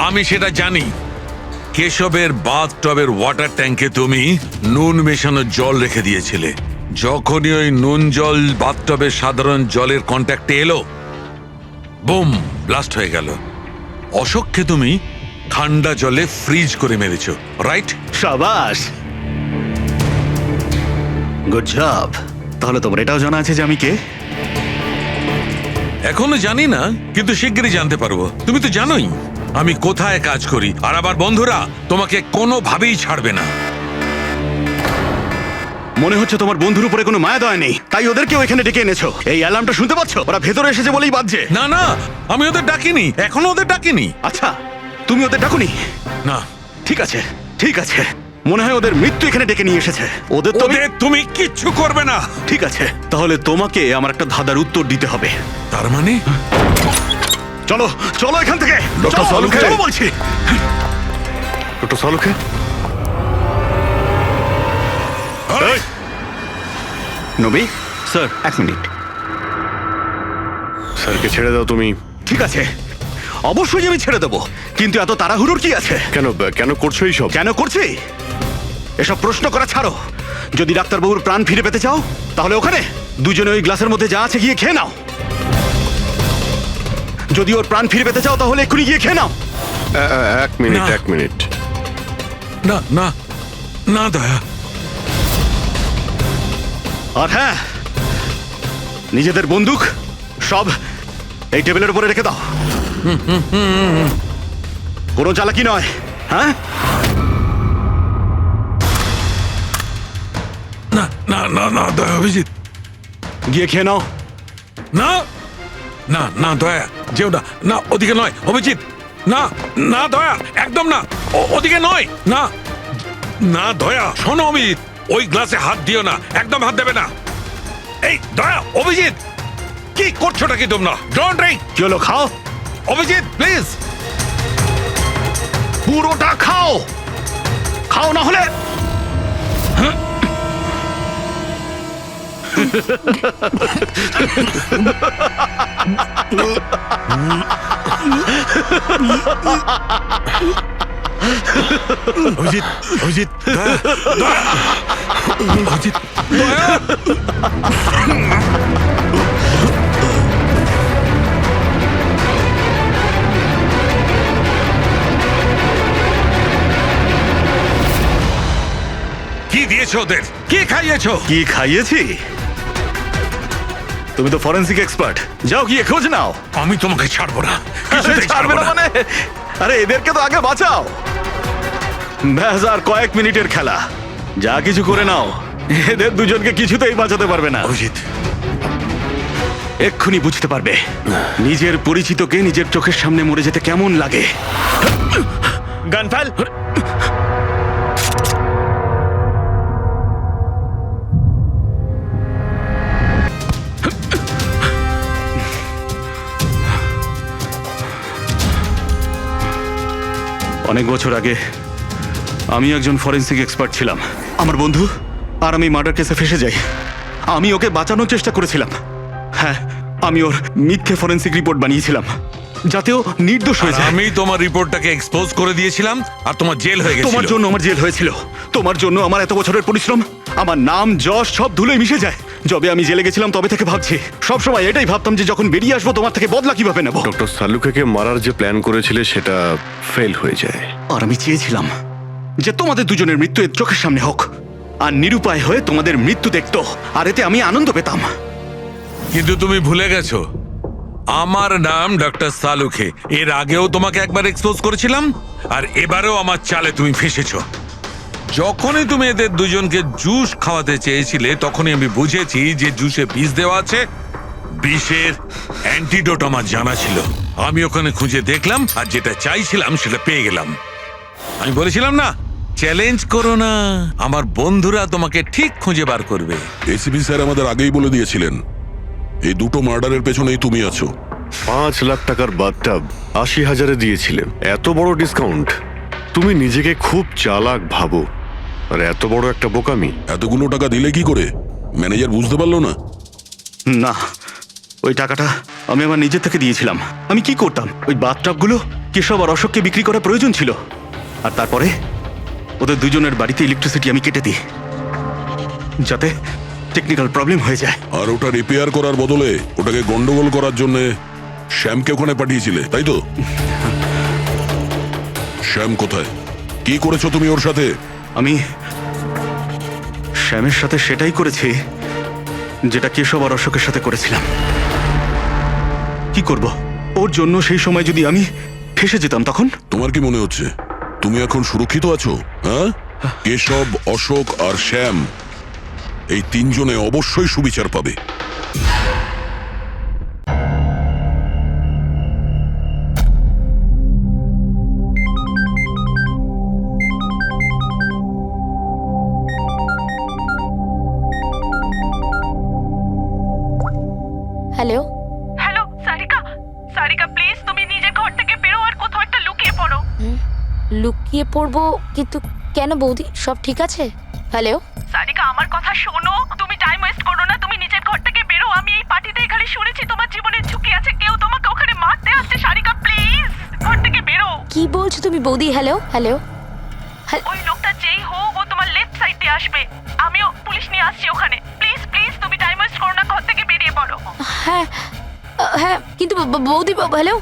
আমি সেটা জানি। কেশবের বাথটবের ওয়াটার ট্যাঙ্কে তুমি নুন মেশানো জল রেখে দিয়েছিলে। যখনই ওই নুন জল বাথটবের সাধারণ জলের কন্ট্যাক্টে এলো, বুম, ব্লাস্ট হয়ে গেল। অশোককে তুমি ঠান্ডা জলে ফ্রিজ করে মেরেছো, রাইট? সাবাস, গুড জব। তাহলে তোমার এটাও জানা আছে যে আমি কে? এখনো জানি না, কিন্তু শিগগিরই জানতে পারবো। তুমি তো জানোই আমি কোথায় কাজ করি, আর আবার বন্ধুরা তোমাকে কোনোভাবেই ছাড়বে না। মনে হচ্ছে তোমার বন্ধুর উপরে কোনো মায়া দয়া নেই, তাই ওদেরকেও এখানে ডেকে এনেছো। এই অ্যালার্মটা শুনতে পাচ্ছ? ওরা ভেতরে এসেছে বলেই বাজছে। না না, আমি ওদের ডাকিনি, এখনো ওদের ডাকিনি। আচ্ছা, তুমি ওদের ডাকুনি? না। ঠিক আছে, ঠিক আছে। মনে হয় ওদের মৃত্যু এখানে ডেকে নিয়ে এসেছে। ওদের তুমি কিচ্ছু করবে না। ঠিক আছে, তাহলে তোমাকে আমার একটা ধাঁধার উত্তর দিতে হবে। তার মানে? চলো চলো এখান থেকে। ডক্টর সালুকে, চলো বলছি। ডক্টর সালুকে, নবী স্যার, 1 মিনিট। স্যারকে ছেড়ে দাও তুমি। ঠিক আছে, অবশ্যই আমি ছেড়ে দেবো, কিন্তু এত তাড়াহুড়োর কি আছে? কেন কেন করছো এইসব? কেন করছি এসব প্রশ্ন করা ছাড়ো। যদি ডাক্তারবাবুর প্রাণ ফিরে পেতে চাও, তাহলে ওখানে দুজনে ওই গ্লাসের মধ্যে যা আছে গিয়ে খেয়ে নাও। যদি ওর প্রাণ ফিরে পেতে চাও, তাহলে এক্ষুনি গিয়ে খেয়ে নাও। 1 মিনিট, না। 1 মিনিট। না না না দয়া। আর হ্যাঁ, নিজেদের বন্দুক সব এই টেবিলের উপরে রেখে দাও। কোনো চালাকি নয়, হ্যাঁ? না না না না দয়া, অভিজিৎ গিয়ে খেয়ে নাও। না না না দয়া, যেও না, না ওদিকে নয় অভিজিৎ, না না দয়া, একদম না, ওদিকে নয়, না না দয়া। শোনো অভিজিৎ, ওই গ্লাসে হাত দিও না, একদম হাত দেবে না। এই দয়া, অভিজিৎ কি করছোটা কি তোমরা? Don't drink. কি হলো, খাও। অভিজিৎ প্লিজ। পুরোটা খাও, খাও না হলে। অভিজিৎ, অভিজিৎ, দয়া, দয়া, অভিজিৎ, দয়া। কি দিয়েছো ওদের? কি খাইয়েছো? কি খাইয়েছি? তুমি তো ফরেন্সিক এক্সপার্ট, যাও গিয়ে খোঁজ নাও। আমি তোমাকে ছাড়বো না, কিছুতেই ছাড়বে না মানে? আরে এদেরকে তো আগে বাঁচাও। ব্যাস, আর কয়েক মিনিটের খেলা, যা কিছু করে নাও। এদের দুজনকে কিছুতেই বাঁচাতে পারবে না। অভিজিৎ, এক্ষুনি বুঝতে পারবে নিজের পরিচিতকে নিজের চোখের সামনে মরে যেতে কেমন লাগে। গান ফেল। অনেক বছর আগে আমি একজন ফরেন্সিক এক্সপার্ট ছিলাম। আমার বন্ধু আর আমি মার্ডার কেসে ফেসে যাই। আমি ওকে বাঁচানোর চেষ্টা করেছিলাম। হ্যাঁ, আমি ওর মিথ্যে ফরেন্সিক রিপোর্ট বানিয়েছিলাম যাতে ও নির্দোষ হয়ে যায়। আমি তোমার রিপোর্টটাকে এক্সপোজ করে দিয়েছিলাম আর তোমার জেল হয়ে গেছিল। তোমার জন্য আমার জেল হয়েছিল। তোমার জন্য আমার এত বছরের পরিশ্রম, আমার নাম যশ সব ধুলোয় মিশে যায়। যবে আমি জেলে গেছিলাম তবে থেকে ভাবছি, সবসময় এটাই ভাবতাম যে যখন বেরিয়ে আসবো তোমার থেকে বদলা কিভাবে নেব। ডক্টর সালুকে মারার যে প্ল্যান করেছিলে সেটা ফেল হয়ে যায়। আর আমি চেয়েছিলাম যে তোমাদের দুজনের মৃত্যু এর চোখের সামনে হোক, আর নিরুপায় হয়ে তোমাদের মৃত্যু দেখতো, আর এতে আমি আনন্দ পেতাম। কিন্তু তুমি ভুলে গেছো, আমার নাম ডক্টর সালুকে। এর আগেও তোমাকে একবার এক্সপোজ করেছিলাম, আর এবারেও আমার চালে তুমি ফেসেছো। যখনই তুমি এদের দুজনকে জুস খাওয়াতে চেয়েছিলে তখনই আমি বুঝেছি যে জুসে বিষ দেওয়া আছে। বিষের অ্যান্টিডোট আমার জানা ছিল। আমি ওখানে খুঁজে দেখলাম আর যেটা চাইছিলাম সেটা পেয়ে গেলাম। আমি বলেছিলাম না, চ্যালেঞ্জ করো না, আমার বন্ধুরা তোমাকে ঠিক খুঁজে বার করবে। এসিপি স্যার আমাদের আগেই বলে দিয়েছিলেন এই দুটো মার্ডারের পেছনেই তুমি আছো। 5 লাখ টাকার বাথটাব 80,000-এ দিয়েছিলে। এত বড় ডিসকাউন্ট! তুমি নিজেকে খুব চালাক ভাবো, আর এত বড় একটা বোকামি। এতগুলো টাকা দিলে কি করে? ম্যানেজার বুঝতে পারলো না? না, ওই টাকাটা আমি আমার নিজের থেকে দিয়েছিলাম। আমি কি করতাম, ওই বাথটাবগুলো কেশব আর অশোককে বিক্রি করার প্রয়োজন ছিল, আর তারপরে ওদের দুজনের বাড়িতে ইলেকট্রিসিটি আমি কেটে দিই যাতে টেকনিক্যাল প্রবলেম হয়ে যায়। আর ওটা রিপেয়ার করার বদলে ওটাকে গন্ডগোল করার জন্য শ্যামকে ওখানে পাঠিয়েছিলে, তাই তো? শ্যাম কোথায়? কি করেছো তুমি ওর সাথে? আমি শ্যামের সাথে সেটাই করেছি যেটা কেশব আর অশোকের সাথে করেছিলাম। কি করব, ওর জন্য সেই সময় যদি আমি ফেসে যেতাম তখন? তোমার কি মনে হচ্ছে তুমি এখন সুরক্ষিত আছো? হ্যাঁ, কেশব, অশোক আর শ্যাম এই তিনজনে অবশ্যই সুবিচার পাবে। Hello hello Sarika, Sarika please তুমি নিজের ঘর থেকে বেরো আর কোথাও একটা লুকিয়ে পড়ো। লুকিয়ে পড়বো? কিন্তু কেন বৌদি, সব ঠিক আছে? হ্যালো সারিকা আমার কথা শোনো, তুমি টাইম ওয়েস্ট করো না, তুমি নিজের ঘর থেকে বেরো। আমি এই পার্টিতে এখানে শুনেছি তোমার জীবনের ঝুঁকি আছে, কেউ তোমাকে ওখানে মারতে আসছে। সারিকা প্লিজ ঘর থেকে বেরো। কি বলছো তুমি বৌদি? হ্যালো হ্যালো ওই লোকটা যেই হোক ও তোমার লেফট সাইড দিয়ে আসবে, আমিও পুলিশ নিয়ে আসছি ওখানে। প্লিজ প্লিজ তুমি টাইম ওয়েস্ট করো না, ঘর থেকে বেরিয়ে পড়ো। হ্যাঁ হ্যাঁ, কিন্তু বৌদি হ্যালো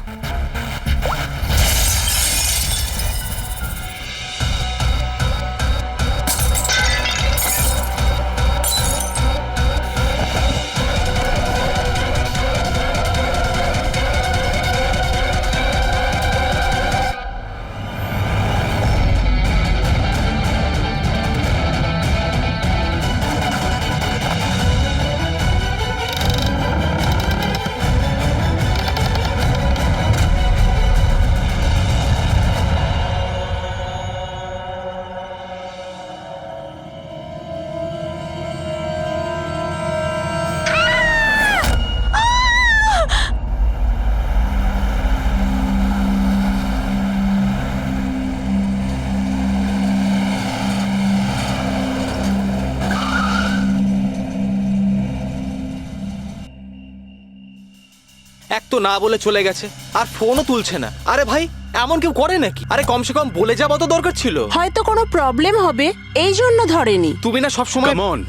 এক তো না বলে চলে গেছে, আর ফোনও তুলছে না। আরে ভাই, এমন কেউ করে নাকি? আরে কমসে কম বলে যাওয়া তো দরকার ছিল। হয়তো কোনো প্রবলেম হবে এই জন্য ধরেনি। তুমি না সবসময় কাম অন,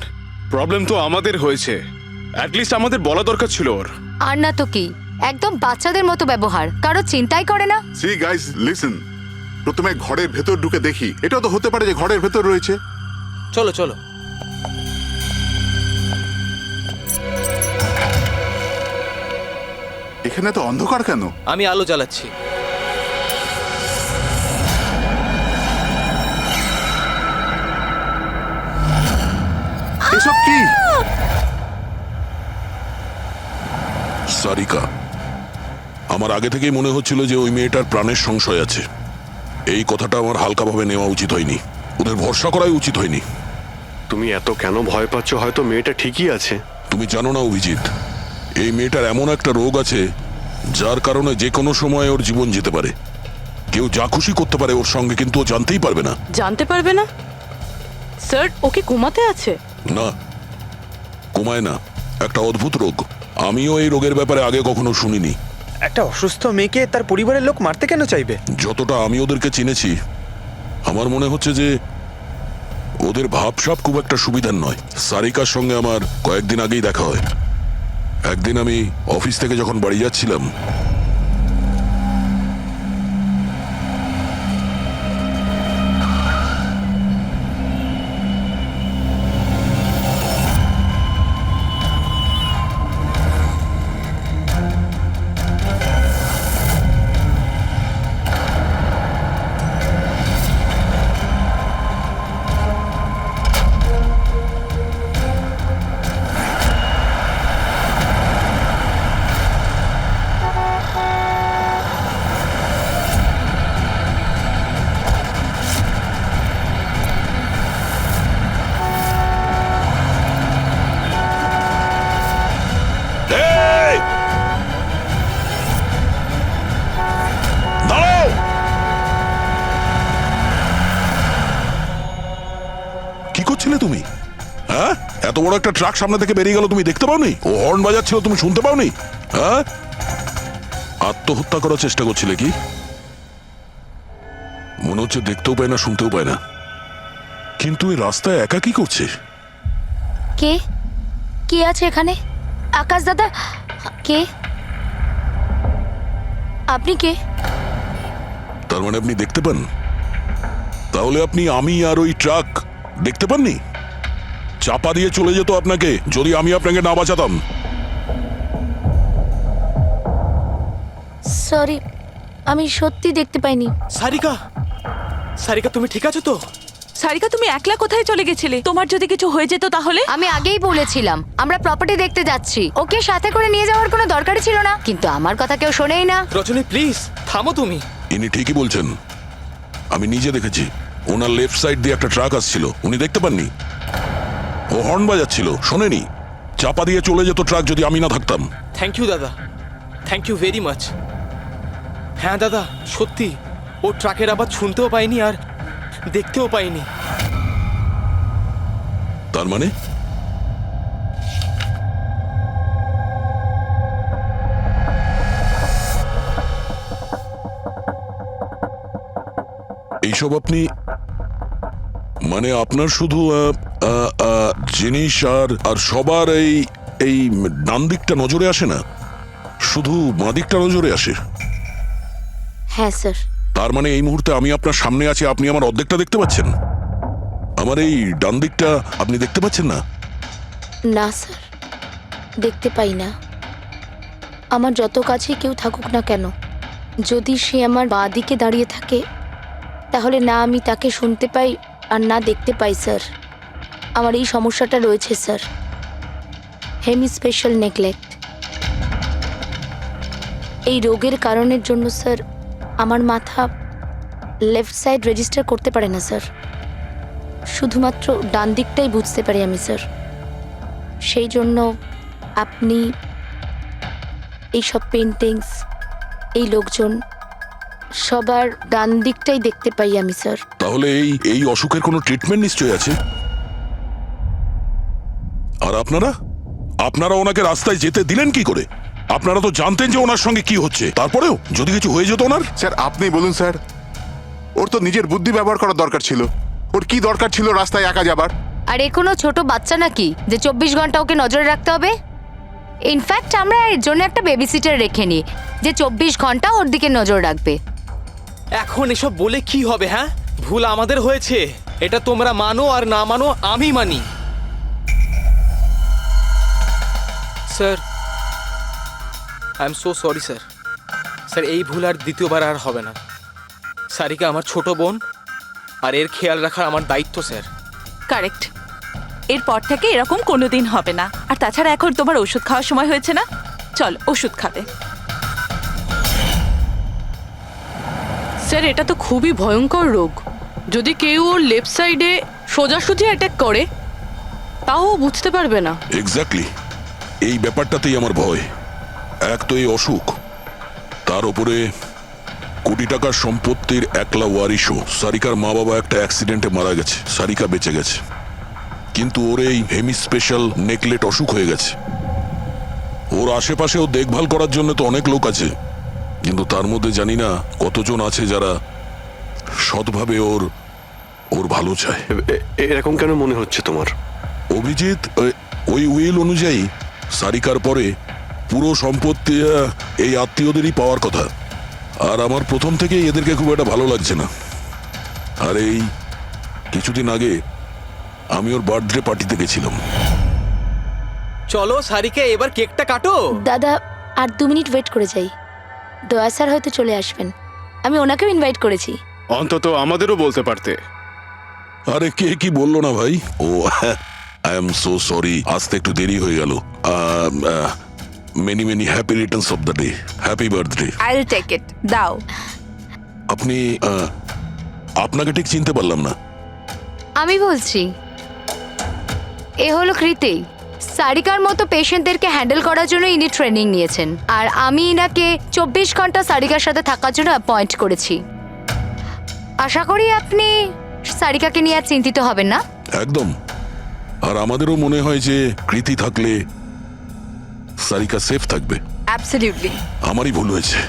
প্রবলেম তো আমাদের হয়েছে, অ্যাটলিস্ট আমাদের বলা দরকার ছিল ওর। আর না তো কি, একদম বাচ্চাদের মতো ব্যবহার, কারো চিন্তাই করে না। সি গাইস লিসেন, প্রথমে ঘরের ভেতর ঢুকে দেখি। এটাও তো হতে পারে যে ঘরের ভেতর রয়েছে। চলো চলো। এখানে তো অন্ধকার কেন? আমি আলো জ্বালাচ্ছি। এসব কি? সারিকা, আমার আগে থেকেই মনে হচ্ছিল যে ওই মেয়েটার প্রাণের সংশয় আছে। এই কথাটা আমার হালকাভাবে নেওয়া উচিত হয়নি, ওদের ভরসা করাই উচিত হয়নি। তুমি এত কেন ভয় পাচ্ছ? হয়তো মেয়েটা ঠিকই আছে। তুমি জানো না অভিজিৎ, এই মেয়েটার এমন একটা রোগ আছে যার কারণে যে কোনো সময় ওর জীবন যেতে পারে। কেউ যা খুশি করতে পারে ওর সঙ্গে, কিন্তু ও জানতেই পারবে না। জানতে পারবে না? স্যার ও কি ঘুমাতে আছে? না, কমায় না, একটা অদ্ভুত রোগ। আমিও এই রোগের ব্যাপারে আগে কখনো শুনিনি। একটা অসুস্থ মেয়েকে তার পরিবারের লোক মারতে কেন চাইবে? যতটা আমি ওদেরকে চিনেছি, আমার মনে হচ্ছে যে ওদের ভাবসাব খুব একটা সুবিধার নয়। সারিকার সঙ্গে আমার কয়েকদিন আগেই দেখা হয়। একদিন আমি অফিস থেকে যখন বাড়ি যাচ্ছিলাম, তুমি? হ্যাঁ, এত বড় একটা ট্রাক সামনে থেকে বেরিয়ে গেল, তুমি দেখতে পাওনি? ও হর্ন বাজাচ্ছিল, তুমি শুনতে পাওনি? হ্যাঁ, আত্মহত্যা করার চেষ্টা করছিলে কি? মনে হচ্ছে দেখতেও পায় না, শুনতেও পায় না। কিন্তু এই রাস্তায় একা কি করছে? কে কে আছে এখানে? আকাশ দাদা, কে আপনি? কে? তার মানে আপনি দেখতে পান? তাহলে আপনি আমি আর ওই ট্রাক দেখতে পাননি? চাপা দিয়ে চলে যেত আপনাকে যদি আমি আপনাকে না বাঁচাতাম। সরি, আমি সত্যি দেখতে পাইনি। সারিকা, সারিকা তুমি ঠিক আছো তো? সারিকা, তুমি একলা কোথায় চলে গেছিলে? তোমার যদি কিছু হয়ে যেত তাহলে? আমি আগেই বলেছিলাম আমরা প্রপার্টি দেখতে যাচ্ছি, ওকে সাথে করে নিয়ে যাওয়ার কোনো দরকারই ছিল না, কিন্তু আমার কথা কেউ শোনেই না। রজনী প্লিজ থামো তুমি। ইনি ঠিকই বলছেন, আমি নিজে দেখেছি। ওনার লেফট সাইড দিয়ে একটা ট্রাক আসছিল, উনি দেখতে পাননি। ও হর্ন বাজাচ্ছিল, শোনেনি। চাপা দিয়ে চলে যেত ট্রাক যদি আমি না থাকতাম। থ্যাংক ইউ দাদা, থ্যাংক ইউ ভেরি মাচ। হ্যাঁ দাদা, সত্যি ও ট্রাকের আবার শুনতেও পাইনি আর দেখতেও পাইনি। তার মানে এইসব আপনি, মানে আপনার শুধু জিনিস আর সবার এই ডান দিকটা নজরে আসে না, শুধু বাঁ দিকটা নজরে আসে? হ্যাঁ স্যার। তার মানে এই মুহূর্তে আমি আপনার সামনে আছি, আপনি আমার অর্ধেকটা দেখতে পাচ্ছেন, আমার এই ডান দিকটা আপনি দেখতে পাচ্ছেন না? না স্যার, দেখতে পাই না। আমার যত কাছে কেউ থাকুক না কেন, যদি সে আমার বাঁ দিকে দাঁড়িয়ে থাকে তাহলে না আমি তাকে শুনতে পাই আর না দেখতে পাই স্যার। আমার এই সমস্যাটা রয়েছে স্যার, হেমি স্পেশাল নেগলেক্ট। এই রোগের কারণের জন্য স্যার আমার মাথা লেফট সাইড রেজিস্টার করতে পারে না স্যার, শুধুমাত্র ডান দিকটাই বুঝতে পারি আমি স্যার। সেই জন্য আপনি এইসব পেন্টিংস, এই লোকজন, সবার ডান দিকটাই দেখতে পাই আমি স্যার। তাহলে এই অসুখের কোনো ট্রিটমেন্ট নিশ্চয়ই আছে। আর আপনারা ওনাকে রাস্তায় যেতে দিলেন কি করে? আপনারা তো জানতেন যে ওনার সঙ্গে কি হচ্ছে, তারপরেও যদি কিছু হয়ে যেত ওনার। স্যার আপনি বলুন স্যার, ওর তো নিজের বুদ্ধি ব্যবহার করার দরকার ছিল। ওর কি দরকার ছিল রাস্তায় একা যাবার? আর এ কোনো ছোট বাচ্চা নাকি যে 24 ঘন্টা ওকে নজরে রাখতে হবে? ইনফ্যাক্ট আমরা এর জন্য একটা বেবি সিটার রেখে নিই যে 24 ঘন্টা ওর দিকে নজর রাখবে। এখন এসব বলে কি হবে? হ্যাঁ, ভুল আমাদের হয়েছে, এটা তোমরা মানো আর না মানো আমি মানি। Sir I am so sorry sir. Sir এই ভুল আর দ্বিতীয়বার আর হবে না। সারিকা আমার ছোট বোন, আর এর খেয়াল রাখার আমার দায়িত্ব স্যার। কারেক্ট, এরপর থেকে এরকম কোনোদিন হবে না। আর তাছাড়া এখন তোমার ওষুধ খাওয়ার সময় হয়েছে না, চল ওষুধ খাবে। স্যার এটা তো খুবই ভয়ঙ্কর রোগ, যদি কেউ ওর লেফট সাইডে সোজাসুজি অ্যাটাক করে তাও ও বুঝতে পারবে না। এক্স্যাক্টলি, এই ব্যাপারটাতেই আমার ভয়। এক তো এই অসুখ, তার উপরে কোটি টাকার সম্পত্তির একলা ওয়ারিশও। সারিকার মা বাবা একটা অ্যাক্সিডেন্টে মারা গেছে, সারিকা বেঁচে গেছে, কিন্তু ওর এই হেমি স্পেশাল নেকলেট অসুখ হয়ে গেছে। ওর আশেপাশেও দেখভাল করার জন্য তো অনেক লোক আছে, কিন্তু তার মধ্যে জানি না কতজন আছে যারা সৎভাবে ওর ভালো চায়। এরকম কেন মনে হচ্ছে তোমার? অভিজিৎ, ওই উইল অনুযায়ী সারিকার পরে পুরো সম্পত্তি এই আত্মীয়দেরই পাওয়ার কথা, আর আমার প্রথম থেকেই এদেরকে খুব একটা ভালো লাগছে না। আর এই কিছুদিন আগে আমি ওর বার্থডে পার্টিতে গেছিলাম। চলো সারিকা, এবার কেকটা কাটো। দাদা আর 2 মিনিট ওয়েট করে যাই, দয়া স্যার হয়তো চলে আসবেন, আমি ওনাকেও ইনভাইট করেছি। অন্তত আমাদেরও বলতে পারতে। আরে কে কি বললো না ভাই? Oh I am so sorry, আসতে একটু দেরি হয়ে গেল। Many many happy returns of the day, happy birthday. I will take it, দাও। আপনি আপনাকে ঠিক চিনতে পারলাম না। আমি বলছি, এ হলো কৃতি। সারিকার মতো পেশেন্টদেরকে হ্যান্ডেল করার জন্য ইনি ট্রেনিং নিয়েছেন, আর আমি ইনাকে 24 ঘন্টা সারিকার সাথে থাকার জন্য অ্যাপয়েন্ট করেছি। আশা করি আপনি সারিকাকে নিয়ে আর চিন্তিত হবেন না। একদম, আর আমাদেরও মনে হয় যে কৃতি থাকলে সারিকা সেফ থাকবে। অ্যাবসলিউটলি। আমারই ভুল হয়েছে,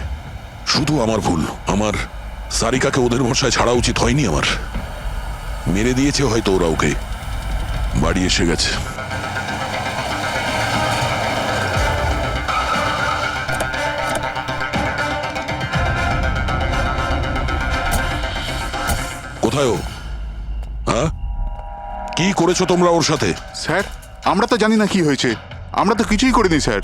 শুধু আমার ভুল। আমার সারিকাকে ওদের ভরসায় ছাড়া উচিত হয়নি। আমার মেরে দিয়েছে হয়তো ওরা ওকে। বাড়ি এসে গেছে। কোথায় ও? হ্যাঁ, কি করেছো তোমরা ওর সাথে? স্যার আমরা তো জানি না কি হয়েছে, আমরা তো কিছুই করিনি স্যার।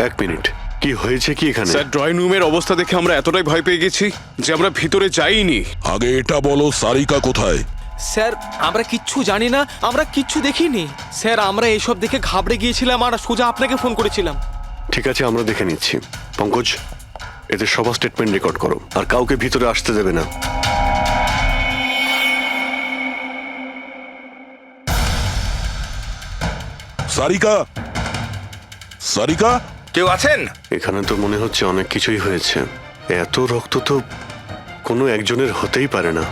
এক মিনিট, কি হয়েছে কি এখানে? স্যার ড্রয়িং রুমের অবস্থা দেখে আমরা এতটাই ভয় পেয়ে গেছি যে আমরা ভিতরে যাইনি। আগে এটা বলো, সারিকা কোথায়? স্যার আমরা কিচ্ছু জানি না, আমরা কিচ্ছু দেখিনি স্যার। আমরা এইসব দেখে ঘাবড়ে গিয়েছিলাম আর সোজা আপনাকে ফোন করেছিলাম। ঠিক আছে, আমরা দেখে নিচ্ছি। পঙ্কজ, এদের সবার স্টেটমেন্ট রেকর্ড করো, আর কাউকে ভিতরে আসতে দেবে না। সারিকা, সারিকা, কেউ আছেন এখানে? তো মনে হচ্ছে অনেক কিছুই হয়েছে। এত রক্ত তো কোনো একজনের হতেই পারে না।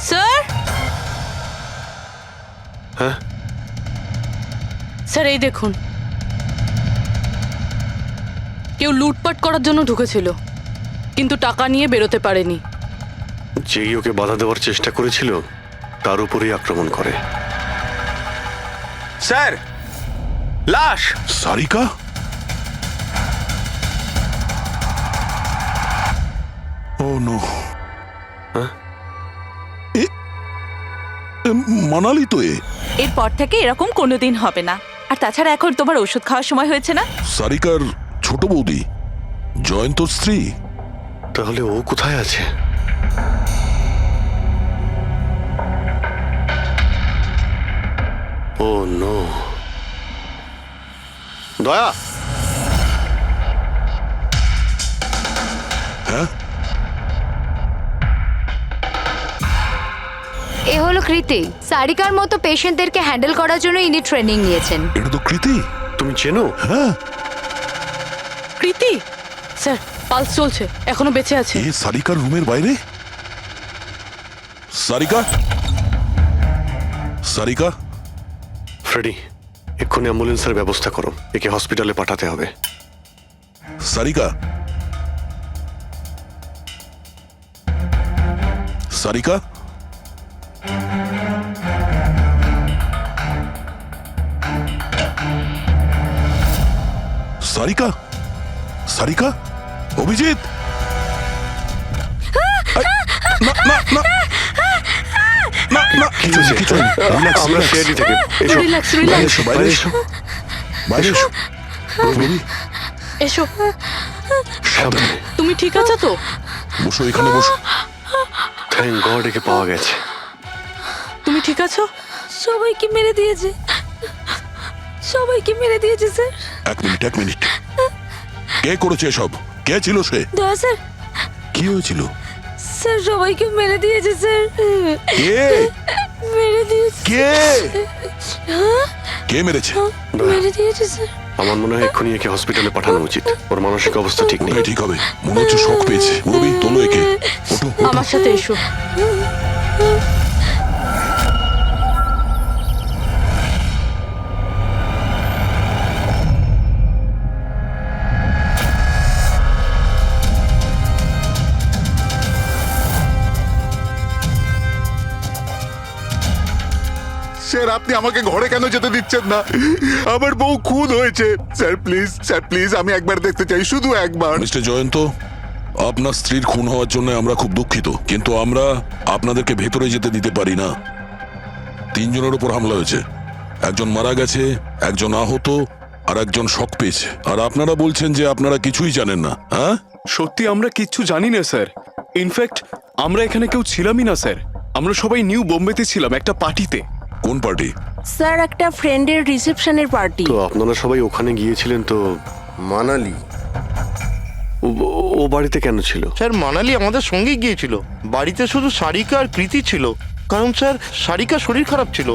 স্যার, হ্যাঁ স্যার এই দেখুন, কেউ লুটপাট করার জন্য ঢুকেছিল কিন্তু টাকা নিয়ে বেরোতে পারেনি। যেই ওকে বাধা দেওয়ার চেষ্টা করেছিল তার উপরেই আক্রমণ করে। স্যার, লাশ। সারিকা? ও নো। মানালি তো এরপর থেকে এরকম কোনোদিন হবে না। আর তাছাড়া এখন তোমার ওষুধ খাওয়ার সময় হয়েছে না? সারিকার ছোট বৌদি, জয়ন্তর স্ত্রী। তাহলে ও কোথায় আছে? ও নো। দয়া, হ্যাঁ এ হলো কৃতি। সারিকার মতো পেশেন্টদেরকে হ্যান্ডেল করার জন্য ইনি ট্রেনিং নিয়েছেন। এটা তো কৃতি। তুমি চেনো? হ্যাঁ। কৃতি? স্যার পালস চলছে, এখনো বেঁচে আছে। এ সারিকার রুমের বাইরে? সারিকা, সারিকা। ফ্রেডি, এক্ষুনি অ্যাম্বুলেন্সের ব্যবস্থা করো, একে হসপিটালে পাঠাতে হবে। সারিকা, সারিকা, সারিকা, সারিকা, অভিজিৎ। না না না না না, কিছু নেই, কিছু নেই। রিল্যাক্স, আমরা শেয়ারি থেকে এসো। রিল্যাক্স, বাইরে রিল্যাক্স। এসো, বাইরে এসো, বাইরে এসো। রবি, এসো। সাবধানে। তুমি ঠিক আছো তো? বসো, এখানে বসো। থ্যাংক গড, একে পাওয়া গেছে। তুমি ঠিক আছো? সবাইকে মেরে দিয়েছে, সবাইকে মেরে দিয়েছে স্যার। এক মিনিট, এক মিনিট। কে করেছে এসব? কে ছিল সে? দয়া স্যার, কি হয়েছিল? স্যার সবাইকে মেরে দিয়েছে স্যার। কে মেরে দিয়েছে। কে কে মেরেছে? মেরে দিয়েছে স্যার। আমার মনে হয় এক্ষুনি একে হসপিটালে পাঠানো উচিত। ওর মানসিক অবস্থা ঠিক নেই। ওটাই ঠিক হবে, মনে হচ্ছে শক পেয়েছে। রবি, তোলো একে। ওঠো, ওঠো। আমার সাথে এসো। স্যার আপনি আমাকে ঘরে কেন যেতে দিচ্ছেন না? আমার বউ খুন হয়েছে। স্যার প্লিজ, স্যার প্লিজ, আমি একবার দেখতে চাই, শুধু একবার। মিস্টার জয়ন্ত, আপনার স্ত্রীর খুন হওয়ার জন্য আমরা খুব দুঃখিত, কিন্তু আমরা আপনাদেরকে ভেতরে যেতে দিতে পারি না। 3 জনের উপর হামলা হয়েছে, একজন মারা গেছে, একজন আহত, আর একজন শক পেয়েছে। আর আপনারা বলছেন যে আপনারা কিছুই জানেন না। হ্যাঁ, সত্যি আমরা কিচ্ছু জানি না স্যার। ইনফ্যাক্ট আমরা এখানে কেউ ছিলামই না স্যার। আমরা সবাই নিউ বোম্বেতে ছিলাম একটা পার্টিতে। কোন পার্টি? স্যার একটা ফ্রেন্ডের রিসেপশনের পার্টি। তো আপনারা সবাই ওখানে গিয়েছিলেন তো? মানালি। ও বাড়িতে কেন ছিল? স্যার মানালি আমাদের সঙ্গে গিয়েছিল। বাড়িতে শুধু সারিকা আর কৃতি ছিল, কারণ স্যার সারিকা শরীর খারাপ ছিল।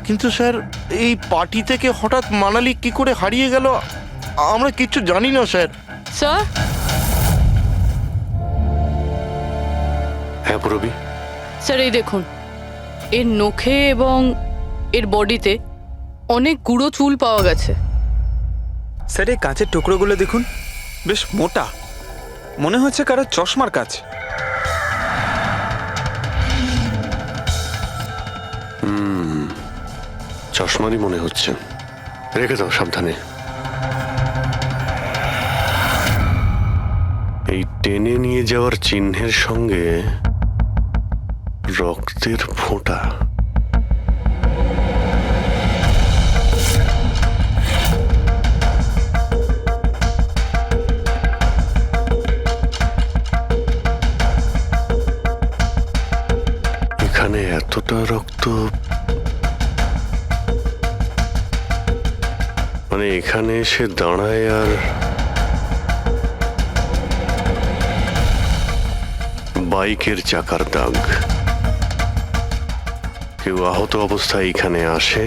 কিন্তু স্যার এই পার্টি থেকে হঠাৎ মানালি কি করে হারিয়ে গেল আমরা কিচ্ছু জানি না স্যার। স্যার, হ্যাঁ পূরবী। স্যার এই দেখুন, এর নখে এবং এর বডিতে অনেক গুঁড়ো চুল পাওয়া গেছে। স্যার এই কাঁচের টুকরোগুলো দেখুন, বেশ মোটা, মনে হচ্ছে কারো চশমার কাজ। চশমারই মনে হচ্ছে। রেখে দাও সাবধানে। এই টেনে নিয়ে যাওয়ার চিহ্নের সঙ্গে রক্তের ফোঁটা। এখানে এতটা রক্ত, মানে এখানে এসে দাঁড়ায় আর বাইকের চাকার দাগ। কেউ আহত অবস্থায় এখানে আসে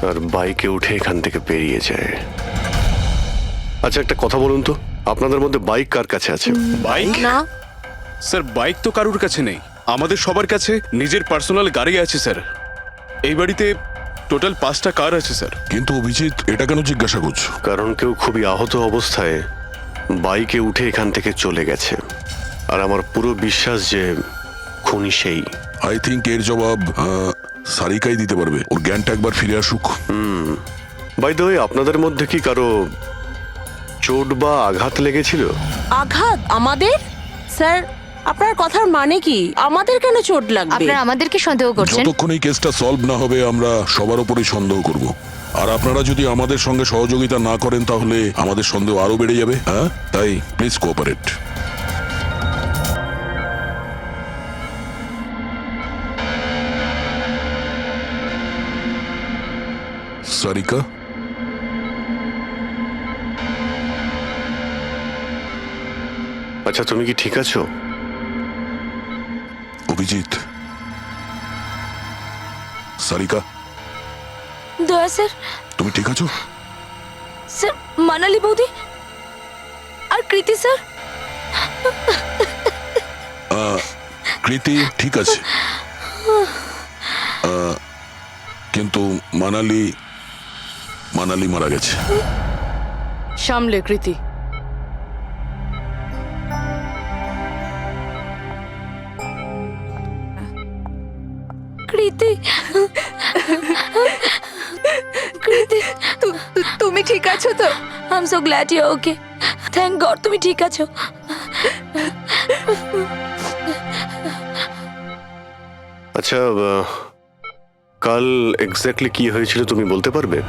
আর বাইকে উঠে এখান থেকে বেরিয়ে যায়। আচ্ছা একটা কথা বলুন তো, আপনাদের মধ্যে বাইক কার কাছে আছে? বাইক না স্যার, বাইক তো কারুর কাছে নেই। আমাদের সবার কাছে নিজের পার্সোনাল গাড়ি আছে স্যার। এই বাড়িতে টোটাল 5টা কার আছে স্যার। কিন্তু অভিজিৎ এটা কেন জিজ্ঞাসা করছো? কারণ কেউ খুবই আহত অবস্থায় বাইকে উঠে এখান থেকে চলে গেছে, আর আমার পুরো বিশ্বাস যে খুনি সেই। আই থিঙ্ক এর জবাব সারিকাই দিতে পারবে। ওর জ্ঞানটা একবার ফিরে আসুক। বাই দ্য ওয়ে, আপনাদের মধ্যে কি কারো চোট বা আঘাত লেগেছিল? আঘাত আমাদের? স্যার আপনার কথার মানে কি? আমাদের কেন চোট লাগবে? আপনারা আমাদেরকে সন্দেহ করছেন? যতক্ষণ এই কেসটা সলভ না হবে আমরা সবার উপরেই সন্দেহ করব। আর আপনারা যদি আমাদের সঙ্গে সহযোগিতা না করেন তাহলে আমাদের সন্দেহ আরো বেড়ে যাবে। হ্যাঁ, তাই প্লিজ কোঅপারেট। সারিকা, আচ্ছা তুমি কি ঠিক আছো? অভিজিৎ, সারিকা, দয়া স্যার। তুমি ঠিক আছো? স্যার মানালি বৌদি আর কৃতি স্যার। কৃতি ঠিক আছে, কিন্তু মানালি মারা গেছে। সামলে কৃতি। কৃতি, কৃতি তুমি ঠিক আছো তো? I am so glad you okay. Thank God তুমি ঠিক আছো। আচ্ছা কাল এক্স্যাক্টলি কি হয়েছিল তুমি বলতে পারবে?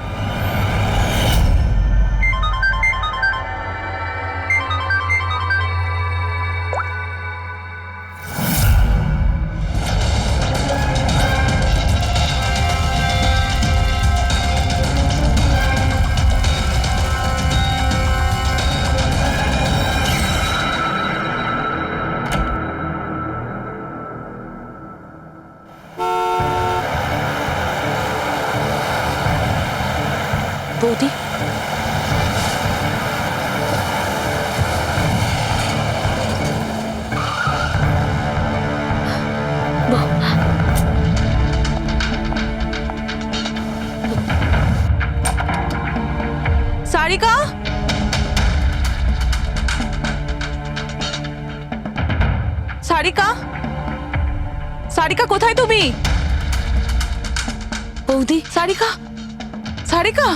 বৌদি, সারিকা, সারিকা, সারিকা কোথায় তুমি? বৌদি, সারিকা, সারিকা।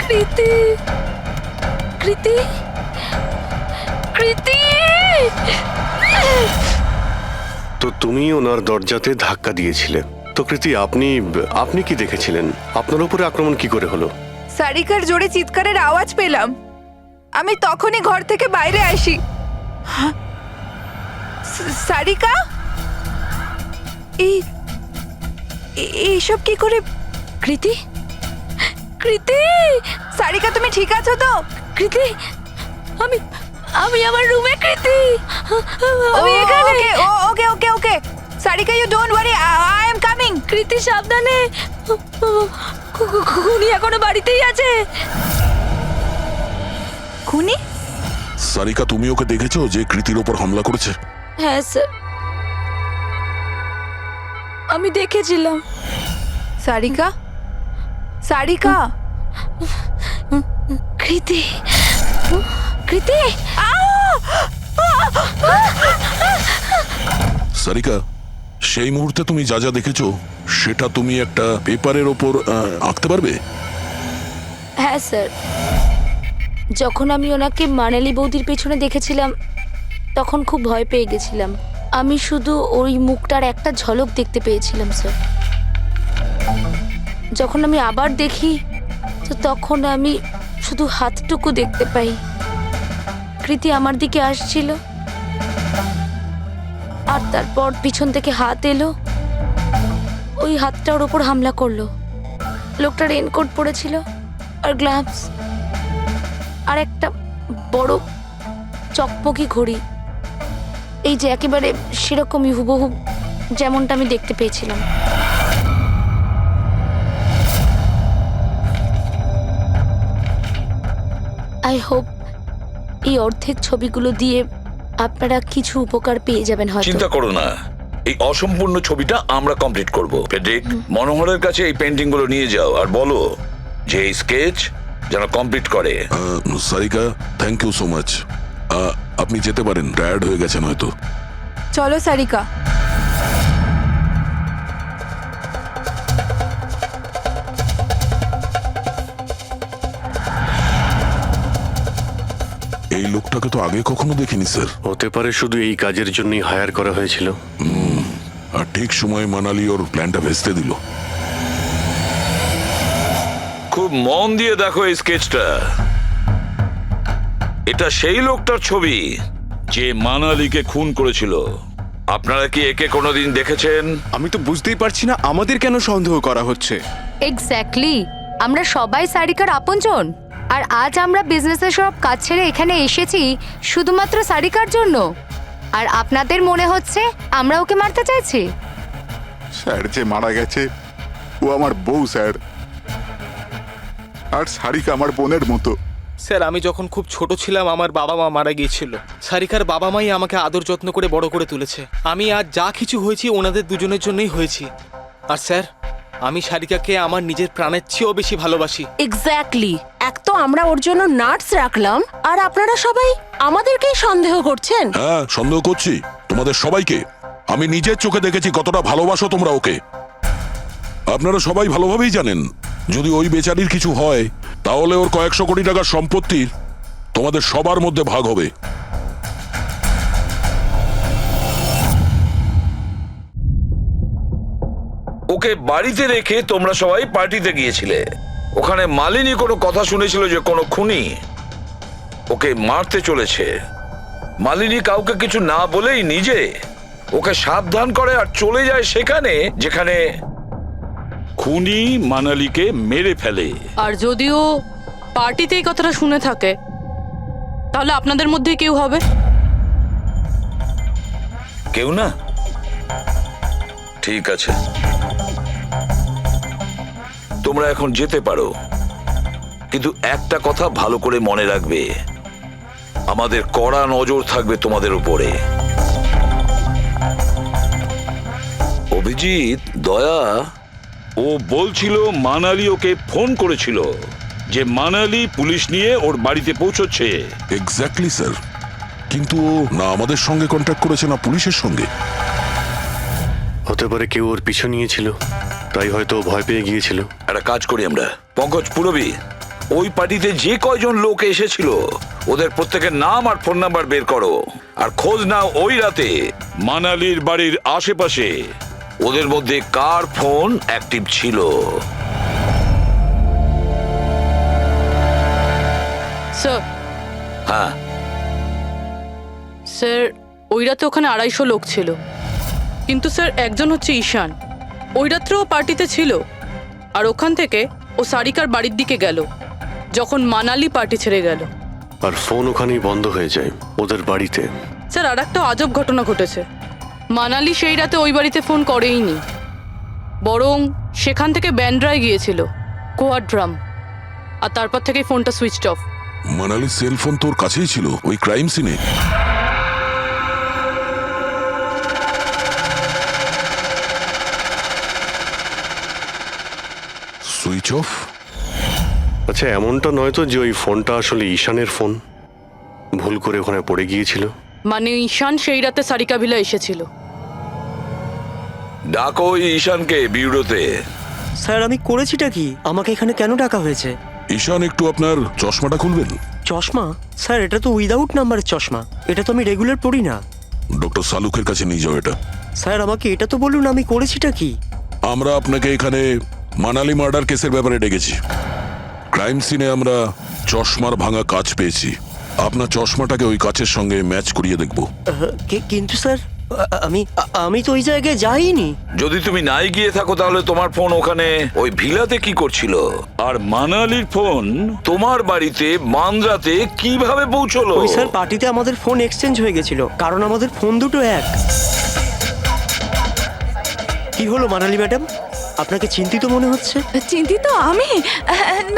কৃতি, কৃতি, কৃতি। তো তুমি ওনার দরজাতে ধাক্কা দিয়েছিলে, তো কৃতি, আপনি আপনি কি দেখেছিলেন? আপনার উপরে আক্রমণ কি করে হলো? সারিকার জোরে চিৎকারের আওয়াজ পেলাম, আমি তখনই ঘর থেকে বাইরে আসি। হ্যাঁ? সারিকা, এইসব কি করে? কৃতি, কৃতি, সারিকা তুমি ঠিক আছো তো? কৃতি, আমি আমার রুমে। কৃতি, আমি এখানে। Okay okay okay Sarika, you don't worry, I am coming. Kriti সাবধানে, খুনি এখনো বাড়িতেই আছে। খুনি? সারিকা, তুমি ওকে দেখেছো যে কৃতির ওপর হামলা করেছে? হ্যাঁ স্যার, আমি দেখেছিলাম। সারিকা, সারিকা, কৃতি, কৃতি, সারিকা, সেই মুহূর্তে তুমি যা যা দেখেছো সেটা তুমি একটা পেপারের ওপর আঁকতে পারবে? হ্যাঁ স্যার, যখন আমি ওনাকে মানালি বৌদির পেছনে দেখেছিলাম তখন খুব ভয় পেয়ে গেছিলাম। আমি শুধু ওই মুখটার একটা ঝলক দেখতে পেয়েছিলাম স্যার। যখন আমি আবার দেখি তো তখন আমি শুধু হাতটুকু দেখতে পাই। কৃতি আমার দিকে আসছিল আর তারপর পিছন থেকে হাত এলো, ওই হাতটা ওর ওপর হামলা করলো। লোকটা রেনকোট পরেছিল আর গ্লাভস আর একটা বড় চকমকি ঘড়ি, এই যে একেবারে সেরকমই হুবহু যেমনটা আমি দেখতে পেয়েছিলাম। আই হোপ এই অর্ধেক ছবিগুলো দিয়ে আপনারা কিছু উপকার পেয়ে যাবেন হয়তো। চিন্তা করো না, এই অসম্পূর্ণ ছবিটা আমরা কমপ্লিট করব। ফেডরিক, মনোহরের কাছে এই পেন্টিং গুলো নিয়ে যাও আর বলো যে এই স্কেচ যেন কমপ্লিট করে। Sarika, thank you so much. আপনি যেতে পারেন, টায়ার্ড হয়ে গেছেন হয়তো। চলো সারিকা। এই লোকটাকে তো আগে কখনো দেখিনি স্যার। হতে পারে শুধু এই কাজের জন্যই হায়ার করা হয়েছিল। আর ঠিক সময় মানালি ওর প্ল্যানটা ভেস্তে দিল। খুব মন দিয়ে দেখো এই স্কেচটা। এটা সেই লোকটার ছবি যে মানালিকে খুন করেছিল। আপনারা কি একে কোনোদিন দেখেছেন? আমি তো বুঝতেই পারছি না আমাদের কেন সন্দেহ করা হচ্ছে। এক্স্যাক্টলি, আমরা সবাই সারিকার আপনজন, আর আজ আমরা বিজনেসের সব কাজ ছেড়ে এখানে এসেছি শুধুমাত্র সারিকার জন্য। আর আপনাদের মনে হচ্ছে আমরা ওকে মারতে চাইছি? স্যার যে মারা গেছে ও আমার বউ স্যার, আর সারিকা আমার বোনের মতো। স্যার, আমি যখন খুব ছোট ছিলাম আমার বাবা মা মারা গিয়েছিল। সারিকার বাবা মাই আমাকে আদর যত্ন করে বড় করে তুলেছে। আমি আজ যা কিছু হয়েছি ওনাদের দুজনের জন্যই হয়েছি। আর স্যার, আমি সারিকাকে আমার নিজের প্রাণের চেয়েও বেশি ভালোবাসি। এক্স্যাক্টলি, এক তো আমরা ওর জন্য নার্স রাখলাম আর আপনারা সবাই আমাদেরকেই সন্দেহ করছেন। হ্যাঁ, সন্দেহ করছি তোমাদের সবাইকে। আমি নিজের চোখে দেখেছি কতটা ভালোবাসো তোমরা ওকে। আপনারা সবাই ভালোভাবেই জানেন যদি ওই বেচারির কিছু হয় তাহলে ওর কয়েকশো কোটি টাকার সম্পত্তির তোমাদের সবার মধ্যে ভাগ হবে। ওকে বাড়িতে রেখে তোমরা সবাই পার্টিতে গিয়েছিলে। ওখানে মালিনী কোনো কথা শুনেছিল যে কোনো খুনি ওকে মারতে চলেছে। মালিনী কাউকে কিছু না বলেই নিজে ওকে সাবধান করে আর চলে যায় সেখানে যেখানে খুনি মানালিকে মেরে ফেলে। আর যদিও পার্টিতে এই কথাটা শুনে থাকে তাহলে আপনাদের মধ্যে কেউ হবে? কেউ না? ঠিক আছে, তোমরা এখন যেতে পারো, কিন্তু একটা কথা ভালো করে মনে রাখবে, আমাদের কড়া নজর থাকবে তোমাদের উপরে। অভিজিৎ, দয়া, ও বলছিল মানালি ওকে ফোন করেছিল যে মানালি পুলিশ নিয়ে ওর বাড়িতে পৌঁছচ্ছে। এক্স্যাক্টলি স্যার, কিন্তু ও না আমাদের সঙ্গে কন্ট্যাক্ট করেছে না পুলিশের সঙ্গে। হতে পারে কেউ ওর পিছু নিয়েছিল, তাই হয়তো ভয় পেয়ে গিয়েছিল। একটা কাজ করি আমরা, পঙ্কজ, পুরবী, ওই পার্টিতে যে কয়জন লোক এসেছিল ওদের প্রত্যেকের নাম আর ফোন নাম্বার বের করো আর খোঁজ নাও ওই রাতে মানালির বাড়ির আশেপাশে ওদের মধ্যে কার ফোন অ্যাক্টিভ ছিল? স্যার হ্যাঁ, স্যার ওই রাতে ওখানে 250 লোক ছিল, কিন্তু স্যার একজন হচ্ছে ঈশান। ওই রাত্রেও পার্টিতে ছিল, আর ওখান থেকে ও সারিকার বাড়ির দিকে গেল যখন মানালি পার্টি ছেড়ে গেল। আর ফোন ওখানেই বন্ধ হয়ে যায় ওদের বাড়িতে। স্যার আর একটা আজব ঘটনা ঘটেছে। মানালি সেই রাতে ওই বাড়িতে ফোন করেইনি, বরং সেখান থেকে ব্যান্ড্রায় গিয়েছিল কোয়াড্রাম, আর তারপর থেকে ফোনটা সুইচ অফ। মানালির সেল ফোন তোর কাছেই ছিল ওই ক্রাইম সিনে? Switch off? আচ্ছা, এমনটা নয় তো যে ওই ফোনটা আসলে ঈশানের ফোন, ভুল করে ওখানে পড়ে গিয়েছিল? মানে ঈশান সেই রাতে সারিকা ভিলা এসেছিল। ডাকো ওই ঈশানকে বিউরোতে। স্যার আমি করেছিটা কি? আমাকে এখানে কেন ডাকা হয়েছে? ঈশান, একটু আপনার চশমাটা খুলবেন? চশমা? স্যার এটা তো উইদাউট নাম্বারের চশমা, এটা তো আমি রেগুলার পড়ি না। ডক্টর সালুকের কাছে নিয়ে যাও এটা। স্যার আমাকে এটা তো বলুন আমি করেছিটা কি? আমরা আপনাকে এখানে মানালি মার্ডার কেসের ব্যাপারে ডেকেছি। ক্রাইম সিনে আমরা চশমার ভাঙা কাঁচ পেয়েছি। আপনার চশমাটাকে ওই কাচের সঙ্গে ম্যাচ করিয়ে দেখব। কিন্তু স্যার আমি তো ওই জায়গায় যাইনি। যদি তুমি নাই গিয়ে থাকো তাহলে তোমার ফোন ওখানে ওই ভিলাতে কি করছিল? আর মানালির ফোন তোমার বাড়িতে মান্দ্রাতে কিভাবে পৌঁছলো? ওই স্যার পার্টিতে আমাদের ফোন এক্সচেঞ্জ হয়ে গেছিল, কারণ আমাদের ফোন দুটো এক। কি হলো মানালি ম্যাডাম, আপনাকে চিন্তিত মনে হচ্ছে? চিন্তিত আমি?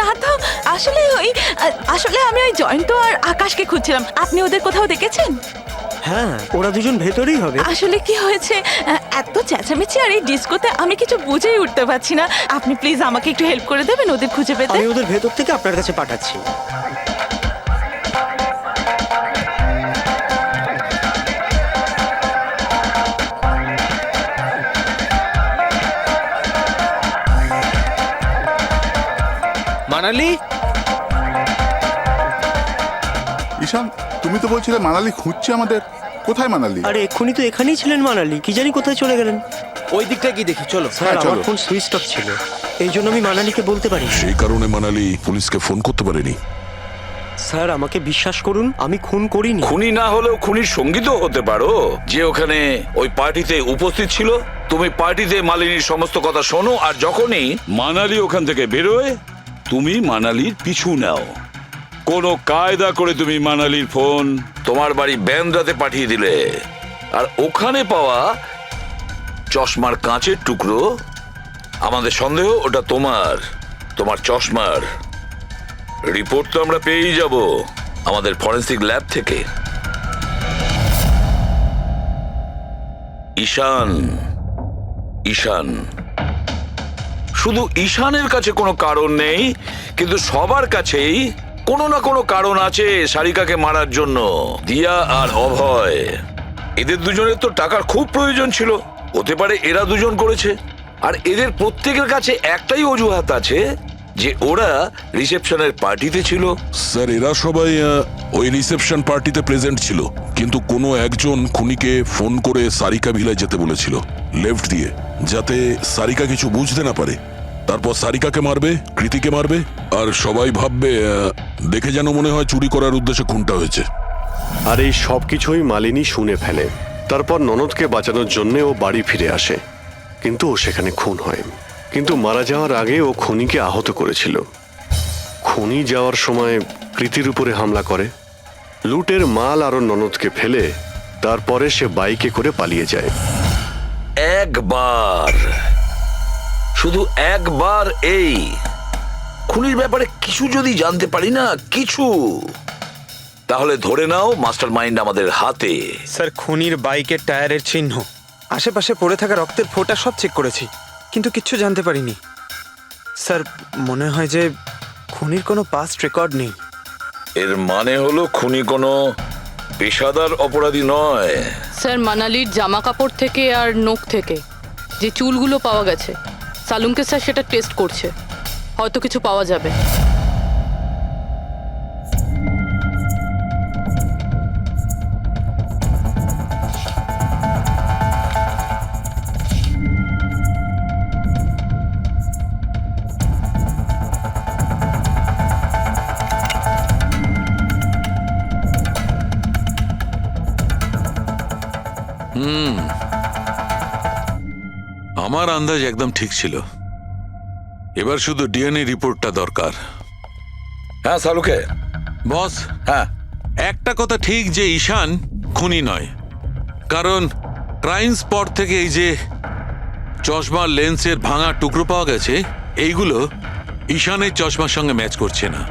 না তো, আসলে আমি ওই জয়ন্ত আর আকাশকে খুঁজছিলাম। আপনি ওদের কোথাও দেখেছেন? হ্যাঁ, ওরা দুজন ভেতরেই হবে। আসলে কি হয়েছে, এত চেঁচামেচি আর এই ডিস্কোতে আমি কিছু বুঝেই উঠতে পারছি না। আপনি প্লিজ আমাকে একটু হেল্প করে দেবেন ওদের খুঁজে পেতে? আমি ওদের ভেতর থেকে আপনার কাছে পাঠাচ্ছি। মানালি? ঈশান, তুমি তো বলছিলে মানালি খুঁজছে আমাদের। কোথায় মানালি? আরে এক্ষুনি তো এখানেই ছিলেন মানালি, কি জানি কোথায় চলে গেলেন। ওই দিকটা কি দেখি, চলো। স্যার আমার ফোন সুইচ অফ ছিল, এই জন্য আমি মানালিকে বলতে পারি। সেই কারণে মানালি পুলিশকে ফোন করতে পারেনি। স্যার আমাকে বিশ্বাস করুন, আমি খুন করিনি। খুনি না হলেও খুনির সঙ্গী তো হতে পারো, যে ওখানে ওই পার্টিতে উপস্থিত ছিল। তুমি পার্টিতে মালিনীর সমস্ত কথা শোনো, আর যখনই মানালি ওখান থেকে বেরোয় তুমি মানালির পিছু নাও। কোনো কায়দা করে তুমি মানালির ফোন তোমার বাড়ি ব্যান্দ্রাতে পাঠিয়ে দিলে, আর ওখানে পাওয়া চশমার কাঁচের টুকরো, আমাদের সন্দেহ ওটা তোমার চশমার রিপোর্ট তো আমরা পেয়েই যাব আমাদের ফরেন্সিক ল্যাব থেকে। ঈশান শুধু ঈশানের কাছে কোনো কারণ নেই, কিন্তু সবার কাছেই কোনো না কোনো কারণ আছে সারিকাকে মারার জন্য। দিয়া আর অভয়, এদের দুজনের তো টাকার খুব প্রয়োজন ছিল, হতে পারে এরা দুজন করেছে। আর এদের প্রত্যেকের কাছে একটাই অজুহাত আছে যে ওরা রিসেপশনের পার্টিতে ছিল। স্যার, এরা সবাই ওই রিসেপশন পার্টিতে প্রেজেন্ট ছিল, কিন্তু কোনো একজন খুনিকে ফোন করে সারিকা ভিলায় যেতে বলেছিল লেফট দিয়ে, যাতে সারিকা কিছু বুঝতে না পারে। তারপর সারিকাকে মারবে, কৃতিকে মারবে, আর সবাই ভাববে দেখে যেন মনে হয় চুরি করার উদ্দেশ্যে খুনটা হয়েছে। আর এই সব কিছুই মালিনী শুনে ফেলে। তারপর ননদকে বাঁচানোর জন্য ও বাড়ি ফিরে আসে, কিন্তু ও সেখানে খুন হয়। কিন্তু মারা যাওয়ার আগে ও খুনিকে আহত করেছিল। খুনি যাওয়ার সময় কৃতির উপরে হামলা করে, লুটের মাল আর ননদকে ফেলে তারপরে সে বাইকে করে পালিয়ে যায়। শুধু একবার এই খুনির ব্যাপারে কিছু যদি জানতে পারি না, কিছু, তাহলে ধরে নাও মাস্টার মাইন্ড আমাদের হাতে। স্যার, খুনির বাইকের টায়ারের চিহ্ন, আশেপাশে পড়ে থাকা রক্তের ফোঁটা সব চেক করেছি, কিন্তু কিচ্ছু জানতে পারিনি। স্যার মনে হয় যে খুনির কোনো পাস্ট রেকর্ড নেই। এর মানে হলো খুনি কোনো পেশাদার অপরাধী নয়। স্যার মানালির জামা কাপড় থেকে আর নখ থেকে যে চুলগুলো পাওয়া গেছে, সালুমকে স্যার সেটা টেস্ট করছে, হয়তো কিছু পাওয়া যাবে। আমার আন্দাজ একদম ঠিক ছিল। এবার শুধু ডিএনএ রিপোর্টটা দরকার। হ্যাঁ সালুকে। বস, হ্যাঁ একটা কথা ঠিক যে ঈশান খুনি নয়, কারণ ক্রাইম স্পট থেকে এই যে চশমার লেন্সের ভাঙা টুকরো পাওয়া গেছে, এইগুলো ঈশানের চশমার সঙ্গে ম্যাচ করছে না।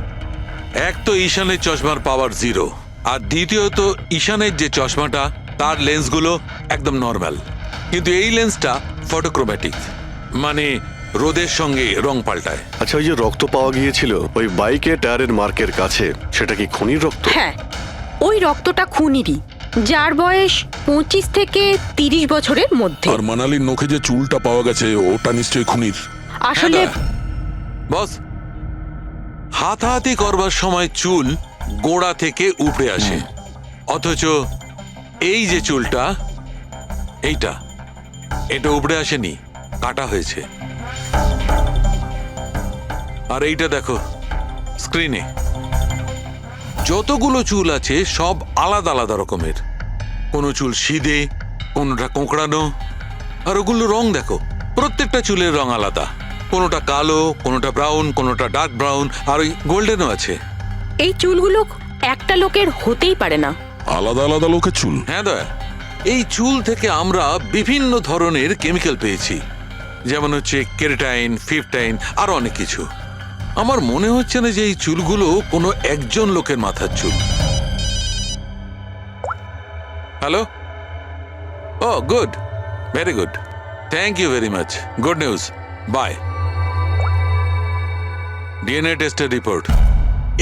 এক তো ঈশানের চশমার পাওয়ার 0, আর দ্বিতীয়ত ঈশানের যে চশমাটা তার লেন্সগুলো একদম নর্মাল, কিন্তু এই লেন্সটা ফটোক্রোম্যাটিক, মানে রোদের সঙ্গে রং পাল্টায়। আচ্ছা, ওই যে রক্ত পাওয়া গিয়েছিল ওই বাইকে টায়ারের মার্কের কাছে, সেটা কি খুনির রক্ত? হ্যাঁ, ওই রক্তটা খুনিরই, যার বয়স 25 থেকে 30 বছরের মধ্যে। আর মানালির নখে যে চুলটা পাওয়া গেছে ওটা নিশ্চয়ই খুনির। আসলে বস, হাতাহাতি করবার সময় চুল গোড়া থেকে উপড়ে আসে, অথচ এই যে চুলটা, এটা উপড়ে আসেনি, কাটা হয়েছে। আর এইটা দেখো স্ক্রিনে, যতগুলো চুল আছে সব আলাদা আলাদা রকমের। কোনো চুল সিধে, কোনোটা কোঁকড়ানো, আর ওগুলো রং দেখো, প্রত্যেকটা চুলের রং আলাদা, কোনোটা কালো, কোনোটা ব্রাউন, কোনোটা ডার্ক ব্রাউন, আর ওই গোল্ডেনও আছে। এই চুলগুলো একটা লোকের হতেই পারে না। আলাদা আলাদা লোকের চুল? হ্যাঁ দয়া, এই চুল থেকে আমরা বিভিন্ন ধরনের কেমিক্যাল পেয়েছি, যেমন হচ্ছে কেরাটিন, ফিফটাইন, আরো অনেক কিছু। আমার মনে হচ্ছে না যে এই চুলগুলো কোনো একজন লোকের মাথার চুল। Hello, oh good, very good, thank you very much, good news, bye. DNA টেস্টের রিপোর্ট,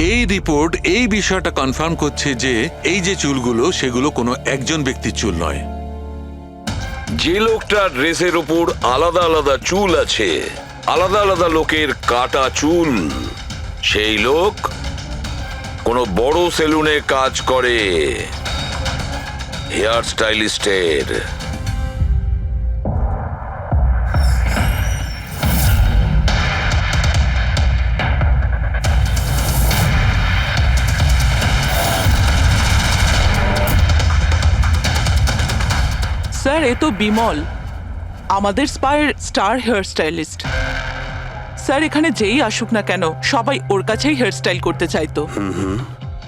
এই রিপোর্ট এই বিষয়টা কনফার্ম করছে যে এই যে চুলগুলো সেগুলো কোনো একজন ব্যক্তির চুল নয়। যে লোকটার ড্রেসের উপর আলাদা আলাদা চুল আছে, আলাদা আলাদা লোকের কাটা চুল, সেই লোক কোনো বড় সেলুনে কাজ করে, হেয়ার স্টাইলিস্টের। স্যার, এ তো বিমল, আমাদের স্পায়ের স্টার হেয়ার স্টাইলিস্ট। স্যার, এখানে যেই আসুক না কেন সবাই ওর কাছেই হেয়ার স্টাইল করতে চাইতো।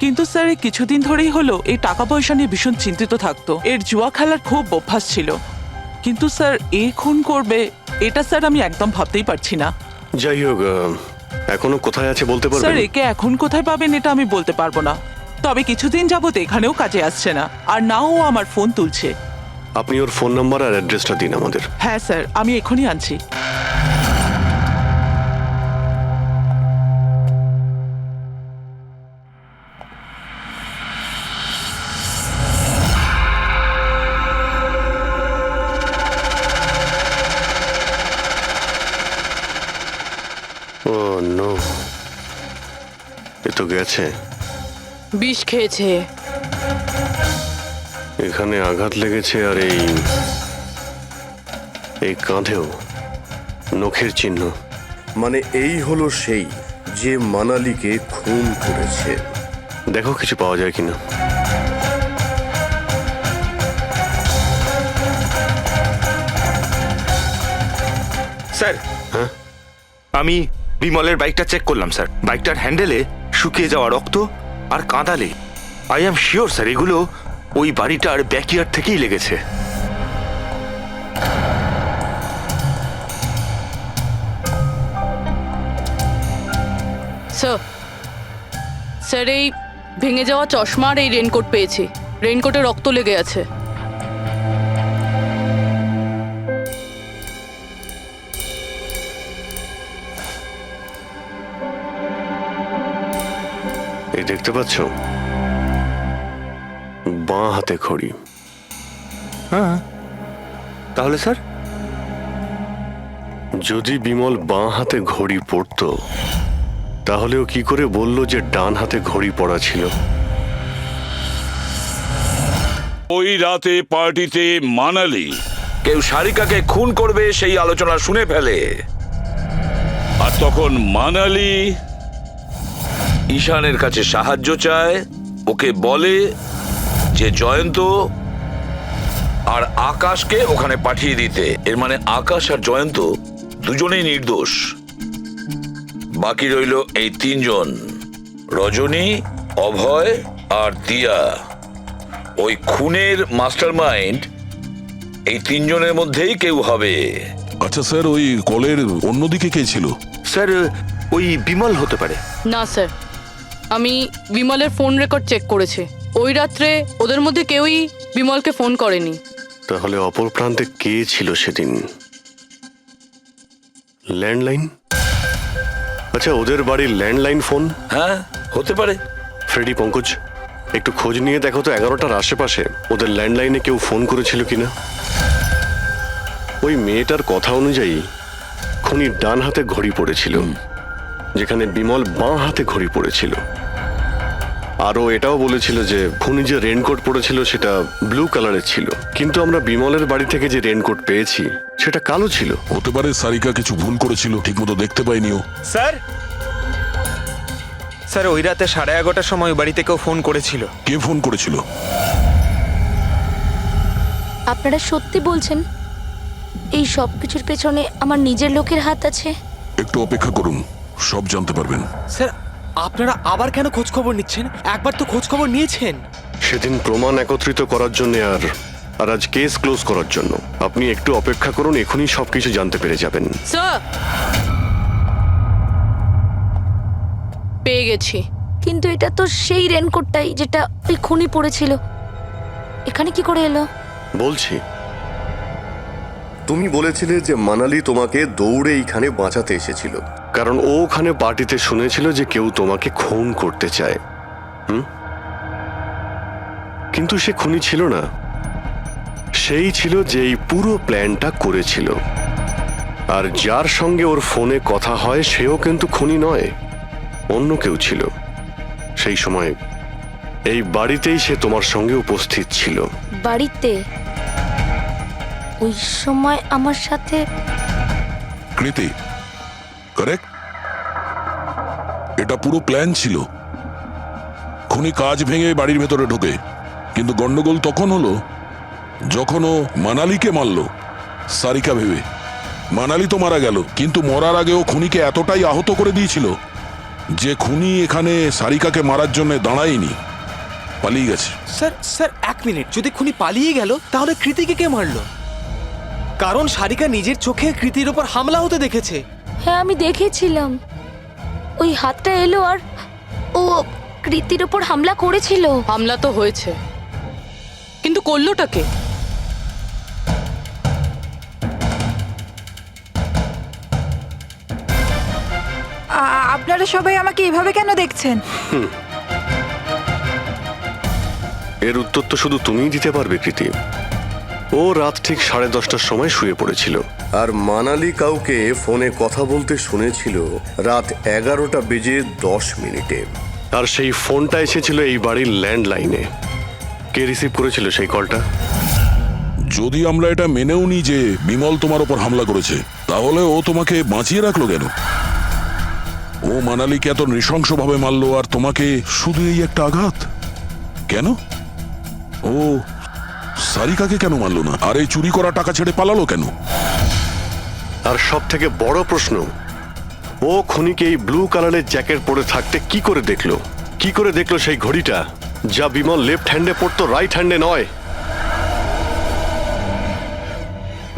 কিন্তু স্যার, এই কিছুদিন ধরেই হলো এই টাকা পয়সা নিয়ে ভীষণ চিন্তিত থাকতো। এর জুয়া খেলার খুব অভ্যাস ছিল। কিন্তু স্যার, এ খুন করবে এটা স্যার আমি একদম ভাবতেই পারছি না। যাই হোক, এখনো কোথায় আছে বলতে স্যার, পারবেন? একে এখন কোথায় পাবেন এটা আমি বলতে পারবো না, তবে কিছুদিন যাবত এখানেও কাজে আসছে না, আর না ও আমার ফোন তুলছে। আপনি ওর ফোন নাম্বার আর অ্যাড্রেসটা দিন আমাদের। হ্যাঁ স্যার, আমি এখনই আনছি। ও নো, এ তো গেছে। বিষ খেয়েছে। এখানে আঘাত লেগেছে, আর এই কাঁধেও নখের চিহ্ন। মানে এই হলো সেই যে মানালিকে খুন করেছে। দেখো কিছু পাওয়া যায় কিনা। স্যার, হ্যাঁ, আমি বিমলের বাইকটা চেক করলাম স্যার। বাইকটার হ্যান্ডেলে শুকিয়ে যাওয়া রক্ত আর কাঁদালে আই এম শিওর স্যার এগুলো ওই বাড়িটার ব্যাকইয়ার্ড থেকেই লেগেছে। স্যার, এই ভেঙে যাওয়া চশমা আর এই রেনকোট পেয়েছি। রেনকোটে রক্ত লেগে আছে। এই দেখতে পাচ্ছ, বাঁ হাতে ঘড়ি। হ্যাঁ, তাহলে স্যার যদি বিমল বাঁ হাতে ঘড়ি পরতো তাহলে ও কি করে বলল যে ডান হাতে ঘড়ি পরা ছিল? ওই রাতে পার্টিতে মানালি কেউ সারিকাকে খুন করবে সেই আলোচনা শুনে ফেলে, আর তখন মানালি ঈশানের কাছে সাহায্য চায়। ওকে বলে যে জয়ন্ত আর আকাশকে ওখানে পাঠিয়ে দিতে। এর মানে আকাশ আর জয়ন্ত দুজনেই নির্দোষ। বাকি রইল এই তিনজন, রজনী, অভয় আর দিয়া। ওই খুনের মাস্টারমাইন্ড এই তিনজনের মধ্যেই কেউ হবে। আচ্ছা স্যার, ওই কলের অন্যদিকে কে ছিল? স্যার ওই বিমল হতে পারে। না স্যার, আমি বিমলের ফোন রেকর্ড চেক করেছি। ওই রাত্রে ওদের মধ্যে কেউই বিমলকে ফোন করেনি। তাহলে অপর প্রান্তে কে ছিল সেদিন? ল্যান্ডলাইন? আচ্ছা, ওদের বাড়ির ল্যান্ডলাইন ফোন? হ্যাঁ, হতে পারে। ফ্রেডি, পঙ্কজ, একটু খোঁজ নিয়ে দেখো তো 11টার আশেপাশে ওদের ল্যান্ডলাইনে কেউ ফোন করেছিল কিনা। ওই মেয়েটার কথা অনুযায়ী খুনির ডান হাতে ঘড়ি পড়েছিল, যেখানে বিমল বাঁ হাতে ঘড়ি পড়েছিল। আরও এটাও বলেছিল যে খুনি যে রেনকোট পরেছিল সেটা ব্লু কালারের ছিল, কিন্তু আমরা বিমলের বাড়ি থেকে যে রেনকোট পেয়েছি সেটা কালো ছিল। হতে পারে সারিকা কিছু ভুল করেছিল, ঠিকমতো দেখতে পাইনি ও। স্যার স্যার ওই রাতে 11:30টার সময় ওই বাড়িতে কেউ ফোন করেছিল। কে ফোন করেছিল? আপনারা সত্যি বলছেন এই সব কিছুর পেছনে আমার নিজের লোকের হাত আছে? একটু অপেক্ষা করুন, সব জানতে পারবেন। স্যার, আপনারা আবার কেন খোঁজ খবর নিচ্ছেন? একবার তো খোঁজ খবর নিয়েছেন। সেদিন প্রমাণ একত্রিত করার জন্য আর আজ কেস ক্লোজ করার জন্য। আপনি একটু অপেক্ষা করুন, এখনই সবকিছু জানতে পেরে যাবেন। স্যার, পেয়ে গেছি। কিন্তু এটা তো সেই রেনকোটটাই যেটা ওই খুনি পড়েছিল। এখানে কি করে এলো? বলছি, তুমি বলেছিলে যে মানালি তোমাকে দৌড়ে এইখানে বাঁচাতে এসেছিল, কারণ ও ওখানে পার্টিতে শুনেছিল যে কেউ তোমাকে খুন করতে চায়। কিন্তু সে খুনি ছিল না, সেই ছিল যে এই পুরো প্ল্যানটা করেছিল। আর যার সঙ্গে ওর ফোনে কথা হয় সেও কিন্তু খুনি নয়, অন্য কেউ ছিল। সেই সময় এই বাড়িতেই সে তোমার সঙ্গে উপস্থিত ছিল। বাড়িতে? ওই সময় আমার সাথে কৃতি, কারেক্ট? এটা পুরো প্ল্যান ছিল। খুনি কাজ ভেঙে বাড়ির ভেতরে ঢোকে, কিন্তু গন্ডগোল তখন হলো যখন ও মানালিকে মারল সারিকা ভেবে। মানালি তো মারা গেল, কিন্তু মরার আগে ও খুনিকে এতটাই আহত করে দিয়েছিল যে খুনি এখানে সারিকাকে মারার জন্য দাঁড়ায়নি, পালিয়ে গেছে। Sir sir, 1 minute. যদি খুনি পালিয়ে গেল তাহলে কৃতিকে কে মারলো? কারণ সারিকা নিজের চোখে কৃতির ওপর হামলা হতে দেখেছে। হ্যাঁ, আমি দেখেছিলাম। ওই হাতটা এলো আর ও কৃতির ওপর হামলা করেছিল। হামলা তো হয়েছে, কিন্তু করলোটা কে? আপনারা সবাই আমাকে এভাবে কেন দেখছেন? এর উত্তর তো শুধু তুমিই দিতে পারবে কৃতি। ও রাত ঠিক 10:30টার সময় শুয়ে পড়েছিল। আর মানালি কাউকে ফোনে কথা বলতে শুনেছিল রাত 11:10 আর সেই ফোনটা এসেছিল এই বাড়ির ল্যান্ডলাইনে। কে রিসিভ করেছিল সেই কলটা? যদি আমরা এটা মেনেও নিই যে বিমল তোমার ওপর হামলা করেছে, তাহলে ও তোমাকে বাঁচিয়ে রাখলো কেন? ও মানালিকে এত নৃশংসভাবে মারলো, আর তোমাকে শুধু এই একটা আঘাত কেন? ও সারিকাকে কেন মারলো না? আর এই চুরি করা টাকা ছেড়ে পালালো কেন? আর সব থেকে বড় প্রশ্ন, ও খুনিকে এই ব্লু কালারের জ্যাকেট পরে থাকতে কি করে দেখলো? কি করে দেখলো সেই ঘড়িটা যা বিমল লেফট হ্যান্ডে পড়তো, রাইট হ্যান্ডে নয়?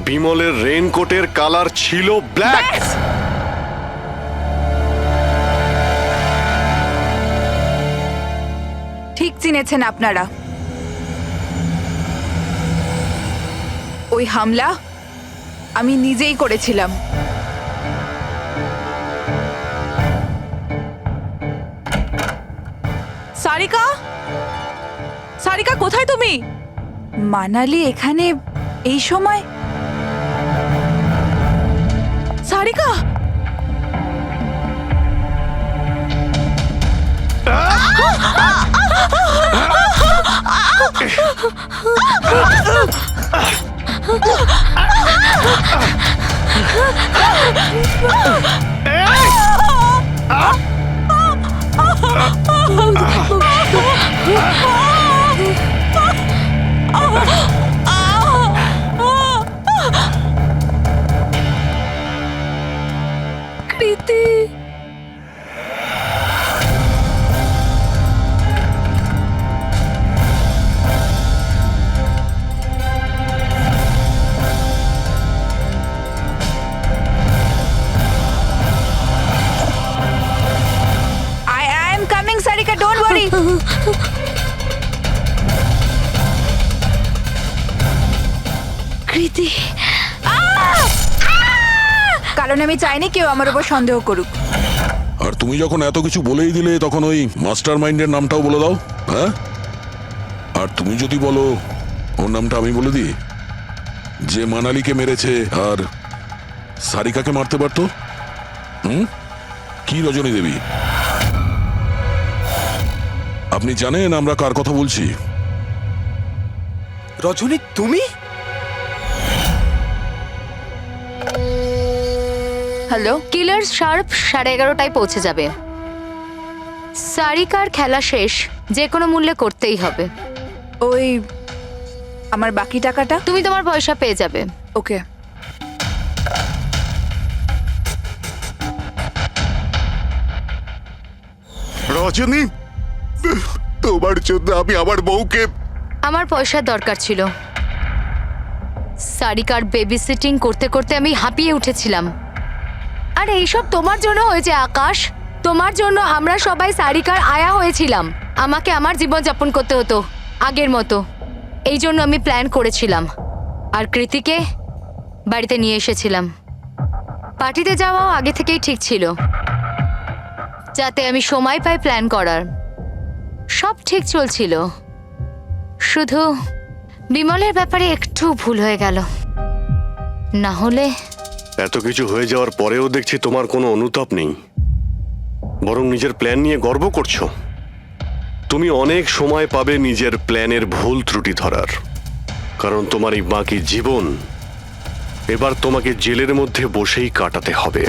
বিমলের রেইনকোটের কালার ছিল ব্ল্যাক। ঠিক চিনেছেন আপনারা। ওই হামলা আমি নিজেই করেছিলাম। সারিকা, সারিকা কোথায় তুমি? মানালি এখানে এই সময়? সারিকা, কৃতি কারণ আমি চাইনি কেউ আমার উপর সন্দেহ করুক। আর তুমি যখন এত কিছু বলেই দিলে তখন ওই মাস্টার মাইন্ডের নামটাও বলে দাও। হ্যাঁ, আর তুমি যদি বলো ওর নামটা আমি বলে দিই, যে মানালিকে মেরেছে আর সারিকাকে মারতে পারতো। কি রজনী দেবী, আপনি জানেন আমরা কার কথা বলছি? রজনী তুমি? হ্যালো, কিলার শার্প 11:30টায় পৌঁছে যাবে। সারিকার খেলা শেষ, যে কোনো মূল্যে করতেই হবে। ওই আমার বাকি টাকাটা? তুমি তোমার পয়সা পেয়ে যাবে। ওকে। রজনী, তোমার জন্য আমি আমার বউকে। আমার পয়সার দরকার ছিল। সারিকার বেবি সিটিং করতে করতে আমি হাঁপিয়ে উঠেছিলাম। আর এইসব তোমার জন্য হয়েছে আকাশ। তোমার জন্য আমরা সবাই সারিকার আয়া হয়েছিলাম। আমাকে আমার জীবন যাপন করতে হতো আগের মতো। এই জন্য আমি প্ল্যান করেছিলাম আর কৃতিকে বাড়িতে নিয়ে এসেছিলাম। পার্টিতে যাওয়াও আগে থেকেই ঠিক ছিল, যাতে আমি সময় পাই প্ল্যান করার। সব ঠিক চলছিল, শুধু বিমলের ব্যাপারে একটু ভুল হয়ে গেল। না হলে এত কিছু হয়ে যাওয়ার পরেও দেখছি তোমার কোনো অনুতাপ নেই, বরং নিজের প্ল্যান নিয়ে গর্ব করছো। তুমি অনেক সময় পাবে নিজের প্ল্যানের ভুল ত্রুটি ধরার, কারণ তোমার এই বাকি জীবন এবার তোমাকে জেলের মধ্যে বসেই কাটাতে হবে।